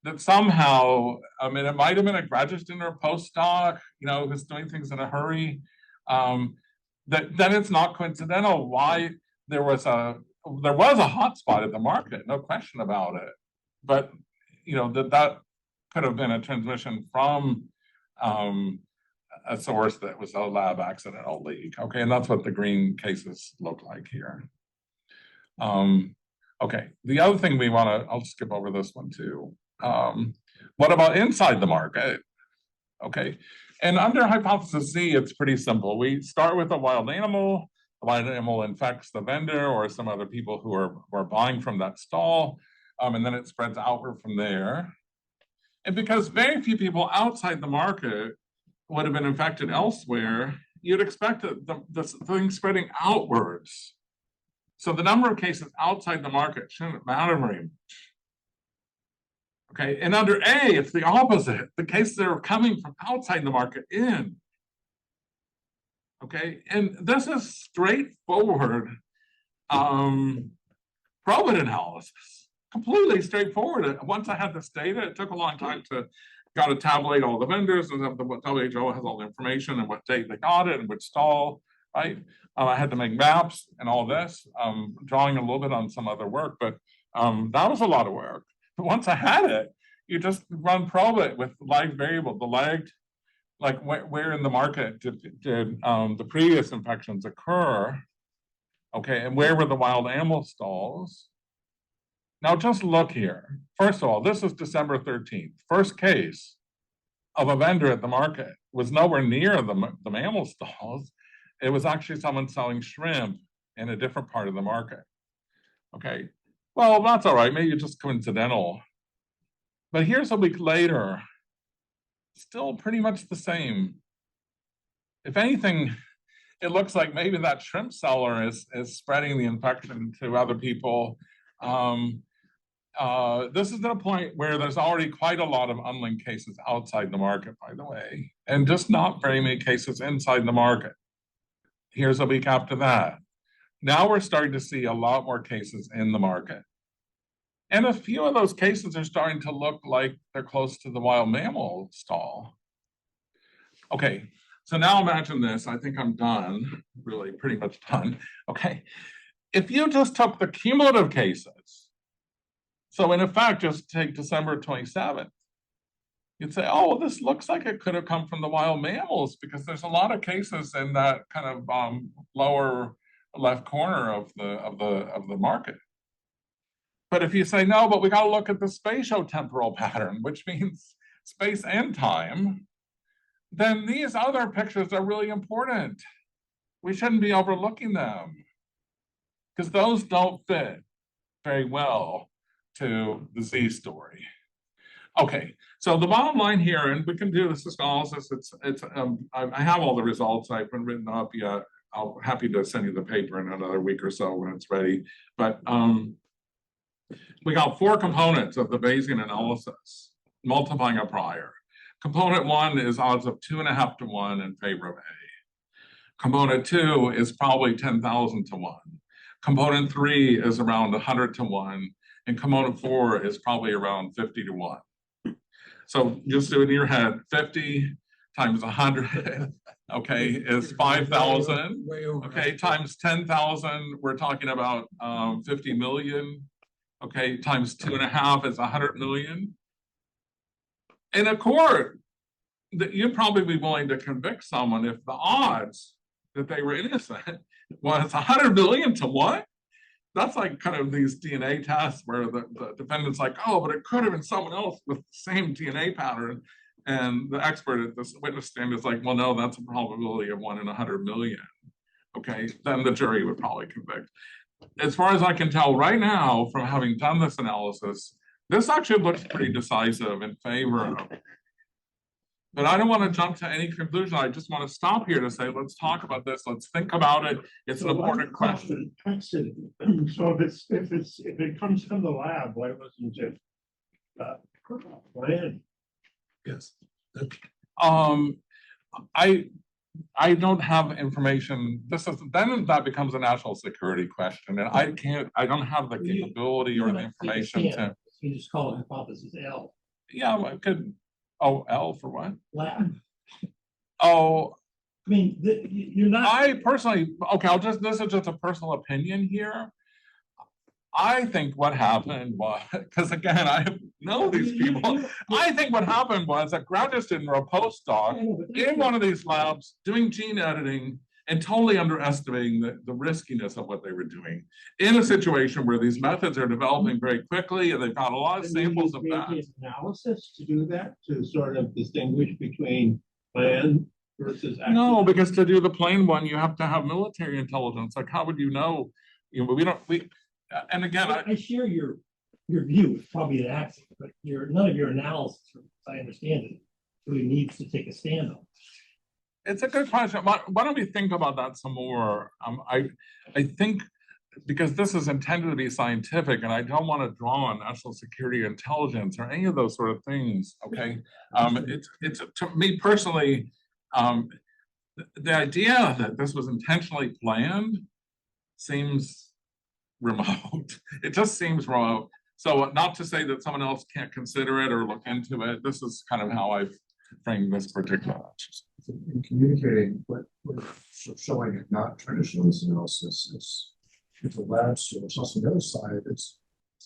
that somehow, it might have been a graduate student or a postdoc, who's doing things in a hurry, that then it's not coincidental why there was a hotspot at the market, no question about it. But, that could have been a transmission from a source that was a lab accidental leak. Okay, and that's what the green cases look like here. Okay, the other thing I'll skip over this one too. What about inside the market? Okay, and under hypothesis Z, it's pretty simple. We start with a wild animal. The wild animal infects the vendor or some other people who are buying from that stall, and then it spreads outward from there. And because very few people outside the market would have been infected elsewhere, you'd expect the thing spreading outwards. So the number of cases outside the market shouldn't matter very much. Okay, and under A, it's the opposite. The cases that are coming from outside the market in. Okay, and this is straightforward probit analysis, completely straightforward. Once I had this data, it took a long time to tabulate all the vendors, and the WHO has all the information and what date they got it and which stall, right? I had to make maps and all this, drawing a little bit on some other work, but that was a lot of work. But once I had it, you just run probit with lagged variable, the lagged, like where in the market did the previous infections occur, okay, and where were the wild animal stalls? Now just look here. First of all, this is December 13th. First case of a vendor at the market was nowhere near the mammal stalls. It was actually someone selling shrimp in a different part of the market. Okay, well, that's all right, maybe just coincidental. But here's a week later, still pretty much the same. If anything, it looks like maybe that shrimp seller is spreading the infection to other people. This is at a point where there's already quite a lot of unlinked cases outside the market, by the way, and just not very many cases inside the market. Here's a week after that. Now we're starting to see a lot more cases in the market. And a few of those cases are starting to look like they're close to the wild mammal stall. Okay, so now imagine this. I think I'm done, really pretty much done. Okay, if you just took the cumulative cases, so in effect, just take December 27th, you'd say, oh, this looks like it could have come from the wild mammals because there's a lot of cases in that kind of lower left corner of the market. But if you say, no, but we got to look at the spatio-temporal pattern, which means space and time, then these other pictures are really important. We shouldn't be overlooking them because those don't fit very well to the Z story. Okay, so the bottom line here, and we can do this analysis, I have all the results, I've been written up yet. I'm happy to send you the paper in another week or so when it's ready. But we got 4 components of the Bayesian analysis, multiplying a prior. Component 1 is odds of 2.5 to 1 in favor of A. Component 2 is probably 10,000 to 1. Component 3 is around 100 to 1. And component 4 is probably around 50 to 1. So just do it in your head, 50 times 100, okay, is 5,000. Okay, times 10,000, we're talking about 50 million. Okay, times 2.5 is 100 million. In a court, you'd probably be willing to convict someone if the odds that they were innocent was 100 million to 1. That's like kind of these DNA tests where the defendant's like, oh, but it could have been someone else with the same DNA pattern. And the expert at this witness stand is like, well, no, that's a probability of 1 in 100 million. Okay, then the jury would probably convict. As far as I can tell right now, from having done this analysis, this actually looks pretty decisive in favor of. But I don't want to jump to any conclusion. I just want to stop here to say, let's talk about this. Let's think about it. It's an important question. So if it comes from the lab, why wasn't it planned? Yes. I don't have information. Then that becomes a national security question, and I don't have the capability or the information to. You just call it hypothesis L. Yeah, I could. Oh, L for what? Lab. Oh, I mean, you're not. I personally, okay, this is just a personal opinion here. I think what happened was, because again, I know these people. I think what happened was a graduate student or a postdoc in one of these labs doing gene editing and totally underestimating the riskiness of what they were doing in a situation where these methods are developing very quickly and they've got a lot of samples of that. Analysis to do that, to sort of distinguish between plan versus No, because to do the plain one, you have to have military intelligence. Like, how would you know? You know, and again, I share your view. It's probably an accident, but none of your analysis, as I understand it, really needs to take a stand on. it's a good question. Why don't we think about that some more? I think because this is intended to be scientific, and I don't want to draw on national security intelligence or any of those sort of things. Okay, it's to me personally, the idea that this was intentionally planned seems remote. It just seems remote. So not to say that someone else can't consider it or look into it. This is kind of how I've framed this particular exercise. In communicating what showing not traditional analysis is the lab source. Also, the other side, it's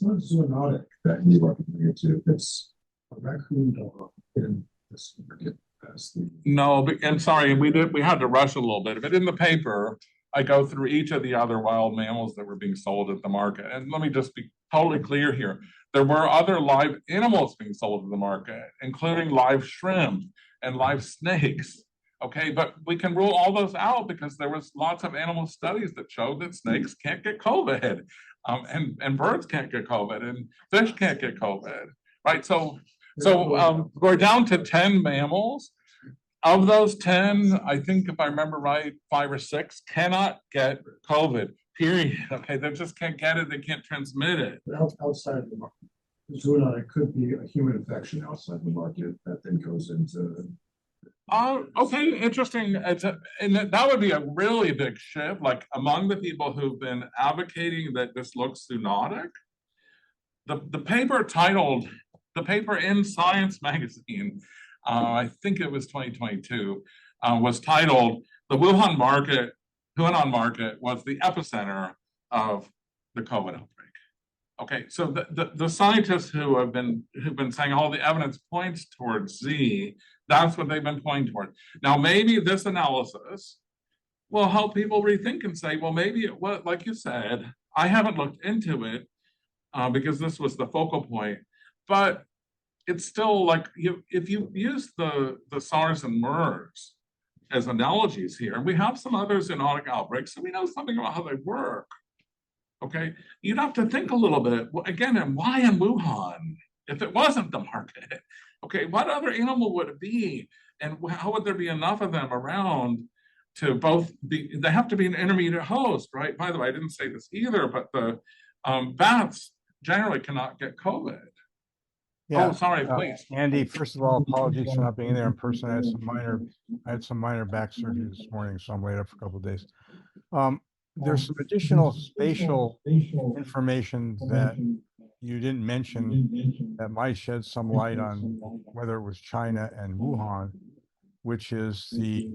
not zoonotic that you are comparing it to. It's a raccoon dog in this market as the. No, I'm sorry, we had to rush a little bit, but in the paper, I go through each of the other wild mammals that were being sold at the market. And let me just be totally clear here. There were other live animals being sold to the market, including live shrimp and live snakes. Okay, but we can rule all those out because there was lots of animal studies that showed that snakes can't get COVID, and birds can't get COVID, and fish can't get COVID, right? So we're down to 10 mammals. Of those 10, I think if I remember right, 5 or 6 cannot get COVID, period. Okay, they just can't get it, they can't transmit it. Outside of the market, zoonotic could be a human infection outside the market that then goes into. Okay, interesting. And that would be a really big shift, like among the people who've been advocating that this looks zoonotic. The paper in Science magazine, I think it was 2022, was titled "The Wuhan market, Hunan market was the epicenter of the COVID outbreak." Okay, so the scientists who have been saying all the evidence points towards Z, that's what they've been pointing toward. Now, maybe this analysis will help people rethink and say, well, maybe it was, like you said, I haven't looked into it because this was the focal point, but it's still like if you use the SARS and MERS as analogies here, and we have some other zoonotic outbreaks, so we know something about how they work. Okay, you'd have to think a little bit again, and why in Wuhan if it wasn't the market? Okay, what other animal would it be, and how would there be enough of them around to both be? They have to be an intermediate host, right? By the way, I didn't say this either, but the bats generally cannot get COVID. Yeah. Oh, sorry, please. Andy, first of all, apologies for not being there in person. I had some minor back surgery this morning, so I'm laid up for a couple of days. There's some additional spatial information that you didn't mention that might shed some light on whether it was China and Wuhan, which is the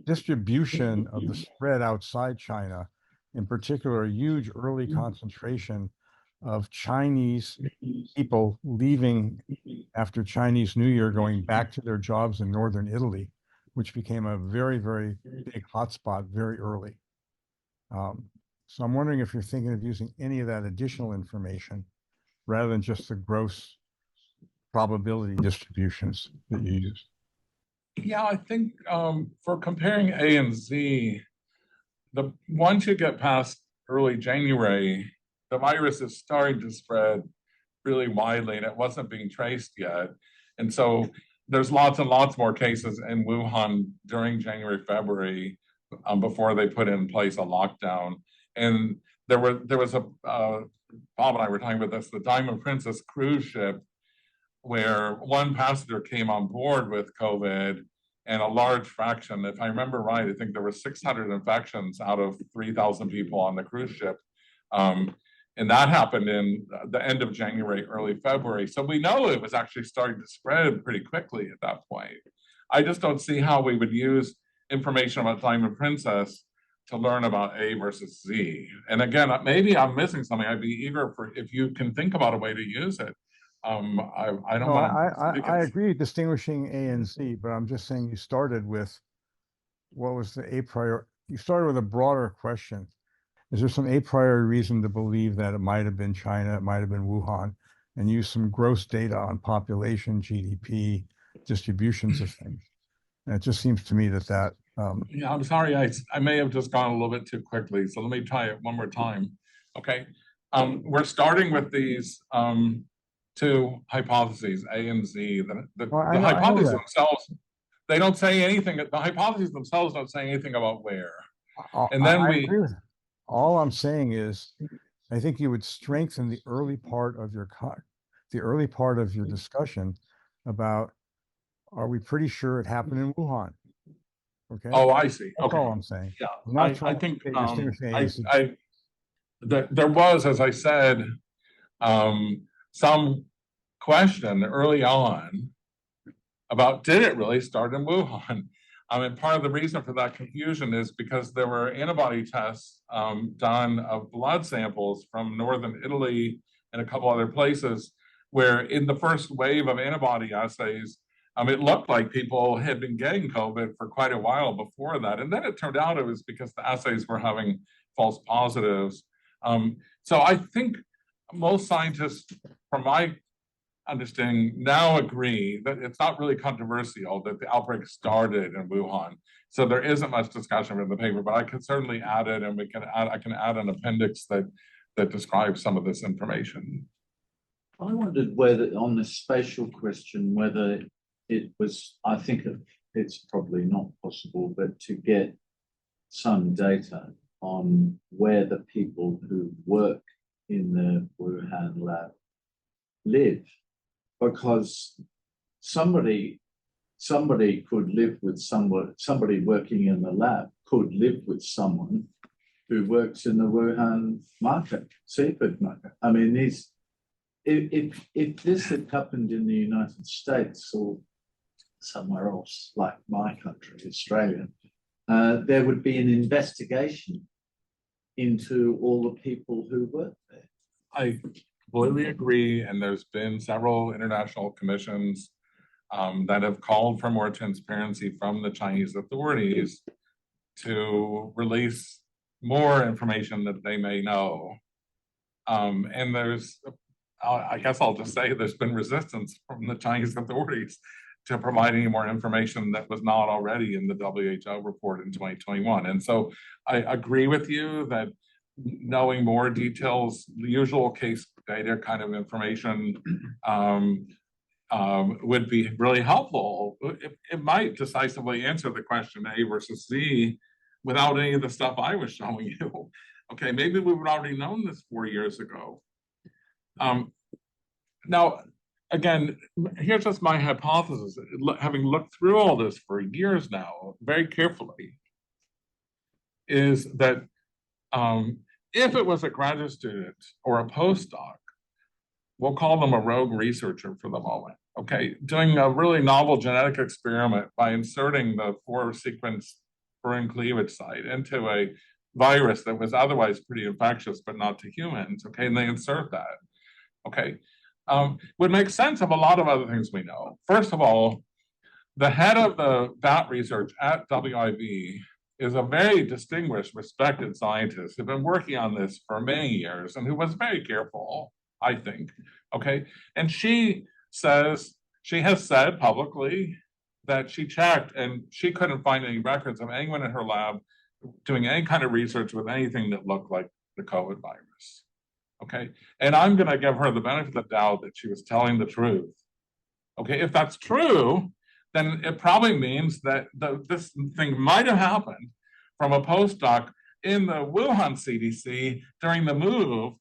distribution of the spread outside China, in particular, a huge early concentration of Chinese people leaving after Chinese New Year, going back to their jobs in northern Italy, which became a very, very big hotspot very early. So I'm wondering if you're thinking of using any of that additional information rather than just the gross probability distributions that you use. Yeah, I think for comparing A and Z, once you get past early January, the virus is starting to spread really widely, and it wasn't being traced yet. And so there's lots and lots more cases in Wuhan during January, February, before they put in place a lockdown. And there was a Bob and I were talking about this, the Diamond Princess cruise ship, where one passenger came on board with COVID, and a large fraction, if I remember right, I think there were 600 infections out of 3,000 people on the cruise ship. And that happened in the end of January, early February. So we know it was actually starting to spread pretty quickly at that point. I just don't see how we would use information about Diamond Princess to learn about A versus Z. And again, maybe I'm missing something. I'd be eager for, if you can think about a way to use it. I don't No, want I agree distinguishing A and Z, but I'm just saying you started with what was the a priori, you started with a broader question. Is there some a priori reason to believe that it might have been China, it might have been Wuhan, and use some gross data on population, GDP, distributions of things? And it just seems to me that Yeah, I'm sorry, I may have just gone a little bit too quickly, so let me try it one more time. Okay, we're starting with these two hypotheses, A and Z. The hypotheses themselves, they don't say anything. The hypotheses themselves don't say anything about where. And then I agree with it. All I'm saying is, I think you would strengthen the early part of your discussion about, are we pretty sure it happened in Wuhan? Okay. Oh, I see. That's Okay. all I'm saying. Yeah, I'm not I trying think to distinguish any there was, as I said, some question early on about, did it really start in Wuhan? And part of the reason for that confusion is because there were antibody tests done of blood samples from northern Italy and a couple other places, where in the first wave of antibody assays, it looked like people had been getting COVID for quite a while before that. And then it turned out it was because the assays were having false positives. So I think most scientists, from my understanding, now agree that it's not really controversial that the outbreak started in Wuhan. So there isn't much discussion in the paper, but I could certainly add it, and I can add an appendix that describes some of this information. I wondered whether, on the spatial question, whether it was, I think it's probably not possible, but to get some data on where the people who work in the Wuhan lab live, because somebody could live with somebody working in the lab could live with someone who works in the Wuhan market, seafood market. I mean, if this had happened in the United States or somewhere else, like my country, Australia, there would be an investigation into all the people who work there. I completely agree, and there's been several international commissions that have called for more transparency from the Chinese authorities to release more information that they may know. And there's, I guess I'll just say, there's been resistance from the Chinese authorities to provide any more information that was not already in the WHO report in 2021. And so I agree with you that knowing more details, the usual case data kind of information would be really helpful. It might decisively answer the question A versus Z without any of the stuff I was showing you. Okay, maybe we would already known this 4 years ago. Now, again, here's just my hypothesis, having looked through all this for years now, very carefully, is that if it was a graduate student or a postdoc, we'll call them a rogue researcher for the moment, okay, doing a really novel genetic experiment by inserting the 4-sequence furin cleavage site into a virus that was otherwise pretty infectious, but not to humans, okay, and they insert that, okay, would make sense of a lot of other things we know. First of all, the head of the bat research at WIV is a very distinguished, respected scientist who's been working on this for many years and who was very careful, I think, okay? And she says, she has said publicly that she checked and she couldn't find any records of anyone in her lab doing any kind of research with anything that looked like the COVID virus, okay? And I'm gonna give her the benefit of the doubt that she was telling the truth, okay? If that's true, then it probably means that this thing might have happened from a postdoc in the Wuhan CDC during the move,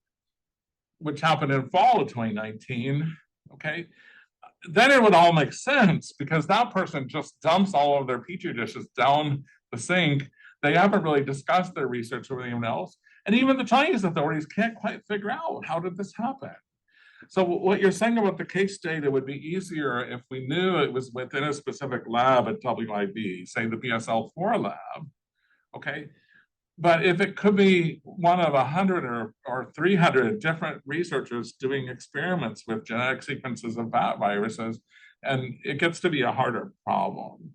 which happened in fall of 2019, okay? Then it would all make sense because that person just dumps all of their petri dishes down the sink. They haven't really discussed their research with anyone else. And even the Chinese authorities can't quite figure out, how did this happen? So what you're saying about the case data would be easier if we knew it was within a specific lab at WIV, say the BSL-4 lab, okay? But if it could be one of 100 or 300 different researchers doing experiments with genetic sequences of bat viruses, and it gets to be a harder problem.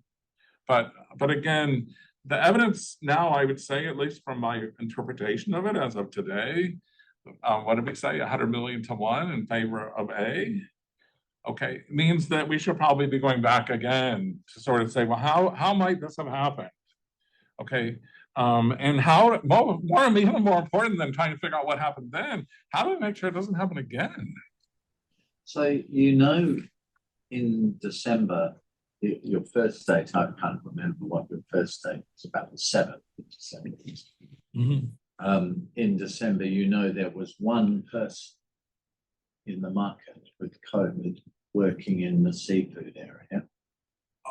But again, the evidence now, I would say, at least from my interpretation of it as of today, what did we say, 100 million to 1 in favor of A? Okay, means that we should probably be going back again to sort of say, well, how might this have happened? Okay, and how, even more important than trying to figure out what happened then, how do we make sure it doesn't happen again? So, you know, in December, your first date, I can't remember what your first date was, about the 7th of December. In December, you know, there was one person in the market with COVID working in the seafood area.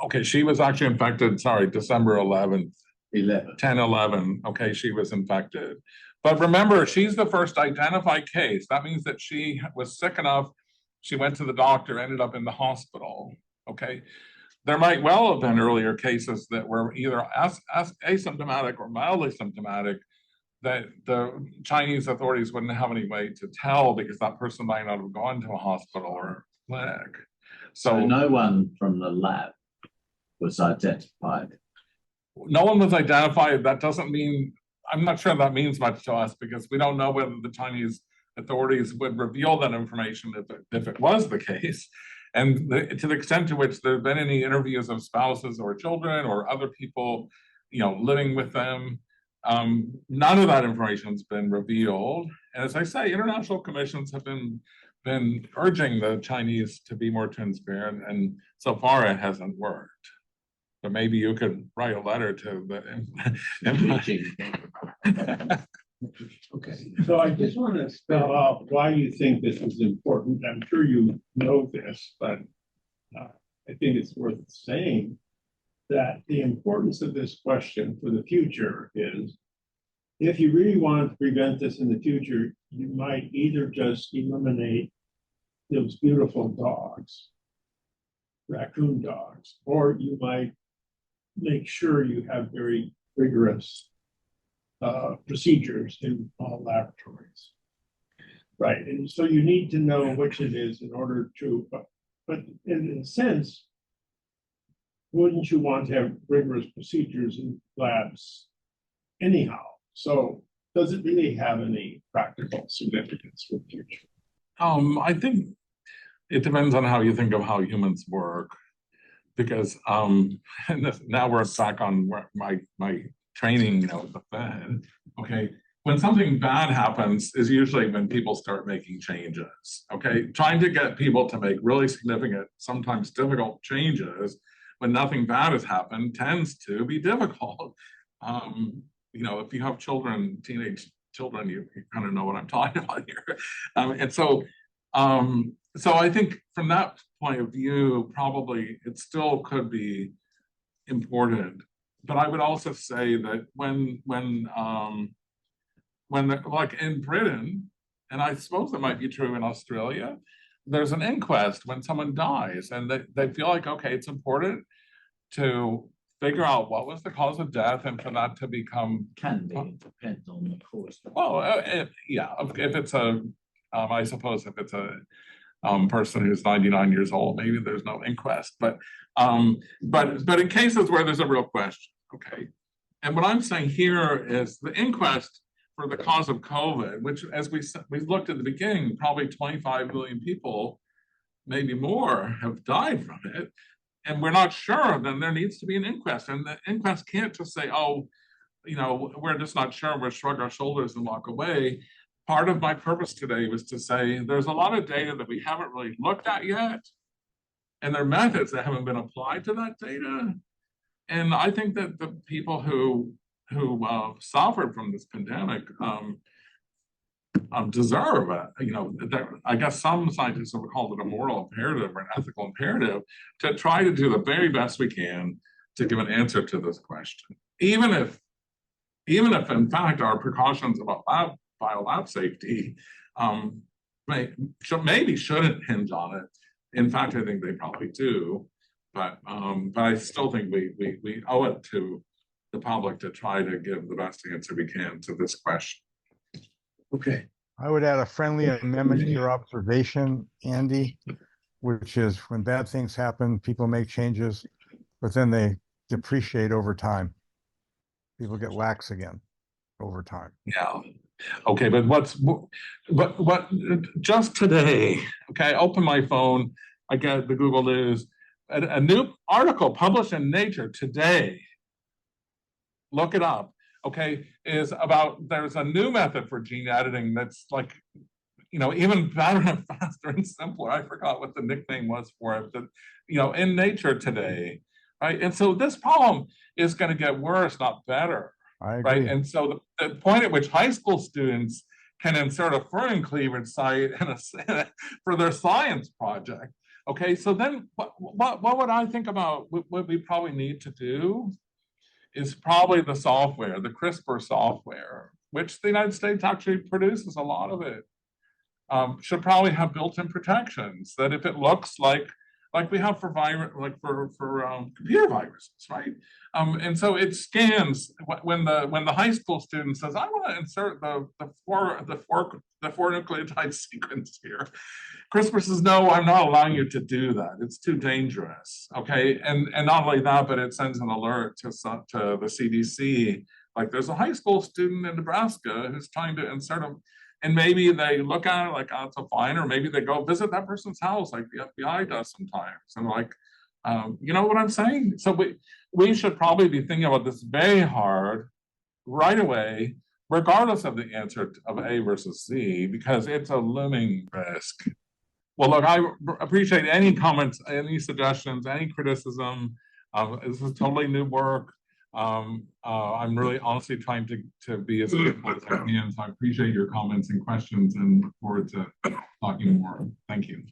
Okay, she was actually infected, sorry, December 11th. 10/11, okay, she was infected. But remember, she's the first identified case. That means that she was sick enough, she went to the doctor, ended up in the hospital, okay? There might well have been earlier cases that were either asymptomatic or mildly symptomatic that the Chinese authorities wouldn't have any way to tell because that person might not have gone to a hospital or clinic. So no one from the lab was identified. No one was identified. That doesn't mean, I'm not sure that means much to us because we don't know whether the Chinese authorities would reveal that information if it was the case. And to the extent to which there have been any interviews of spouses or children or other people, you know, living with them, none of that information has been revealed. And as I say, international commissions have been urging the Chinese to be more transparent, and so far it hasn't worked. But maybe you could write a letter to the Okay. So I just want to spell out why you think this is important. I'm sure you know this, but I think it's worth saying that the importance of this question for the future is, if you really want to prevent this in the future, you might either just eliminate those beautiful dogs, raccoon dogs, or you might make sure you have very rigorous procedures in all laboratories. Right, and so you need to know which it is in order to, but in a sense, wouldn't you want to have rigorous procedures in labs anyhow? So does it really have any practical significance for the future? I think it depends on how you think of how humans work, because now we're back on my training, you know, with the Fed. Okay, when something bad happens is usually when people start making changes. Okay, trying to get people to make really significant, sometimes difficult changes when nothing bad has happened tends to be difficult. You know, if you have children, teenage children, you kind of know what I'm talking about here. And so I think from that point of view, probably it still could be important. But I would also say that when like in Britain, and I suppose it might be true in Australia, there's an inquest when someone dies, and they feel like, okay, it's important to figure out what was the cause of death and for that to become. Can be, it depends on the cause. Well, yeah, if it's a, I suppose if it's a person who's 99 years old, maybe there's no inquest, but in cases where there's a real question, okay. And what I'm saying here is the inquest for the cause of COVID, which, as we looked at the beginning, probably 25 million people, maybe more, have died from it. And we're not sure, then there needs to be an inquest. And the inquest can't just say, oh, you know, we're just not sure, we'll shrug our shoulders and walk away. Part of my purpose today was to say there's a lot of data that we haven't really looked at yet, and there are methods that haven't been applied to that data. And I think that the people who suffered from this pandemic deserve, you know, I guess some scientists have called it a moral imperative or an ethical imperative to try to do the very best we can to give an answer to this question, even if in fact our precautions about biolab safety maybe shouldn't hinge on it. In fact, I think they probably do, but I still think we owe it to the public to try to give the best answer we can to this question. Okay. I would add a friendly amendment to your observation, Andy, which is when bad things happen, people make changes, but then they depreciate over time. people get lax again over time. Yeah. Okay, but what just today, okay, I open my phone, I get the Google News, a new article published in Nature today, look it up, okay, is about, there's a new method for gene editing that's like, you know, even better and faster and simpler. I forgot what the nickname was for it, but, you know, in Nature today, right? And so this problem is going to get worse, not better. I agree. Right. And so the point at which high school students can insert a fern cleavage site for their science project. Okay, so then what would I think about? What we probably need to do is probably the software, the CRISPR software, which the United States actually produces a lot of it. Should probably have built-in protections that if it looks like we have for virus, like for computer viruses, right? And so it scans when the high school student says, "I want to insert the four nucleotide sequence here." CRISPR says, "No, I'm not allowing you to do that. It's too dangerous." Okay, and not only that, but it sends an alert to the CDC. Like, there's a high school student in Nebraska who's trying to insert them. And maybe they look at it like, oh, it's a fine, or maybe they go visit that person's house like the FBI does sometimes. And like, you know what I'm saying? So we should probably be thinking about this very hard right away, regardless of the answer of A versus C, because it's a looming risk. Well, look, I appreciate any comments, any suggestions, any criticism. This is totally new work. I'm really honestly trying to be as careful as I can. So I appreciate your comments and questions and look forward to talking more. Thank you.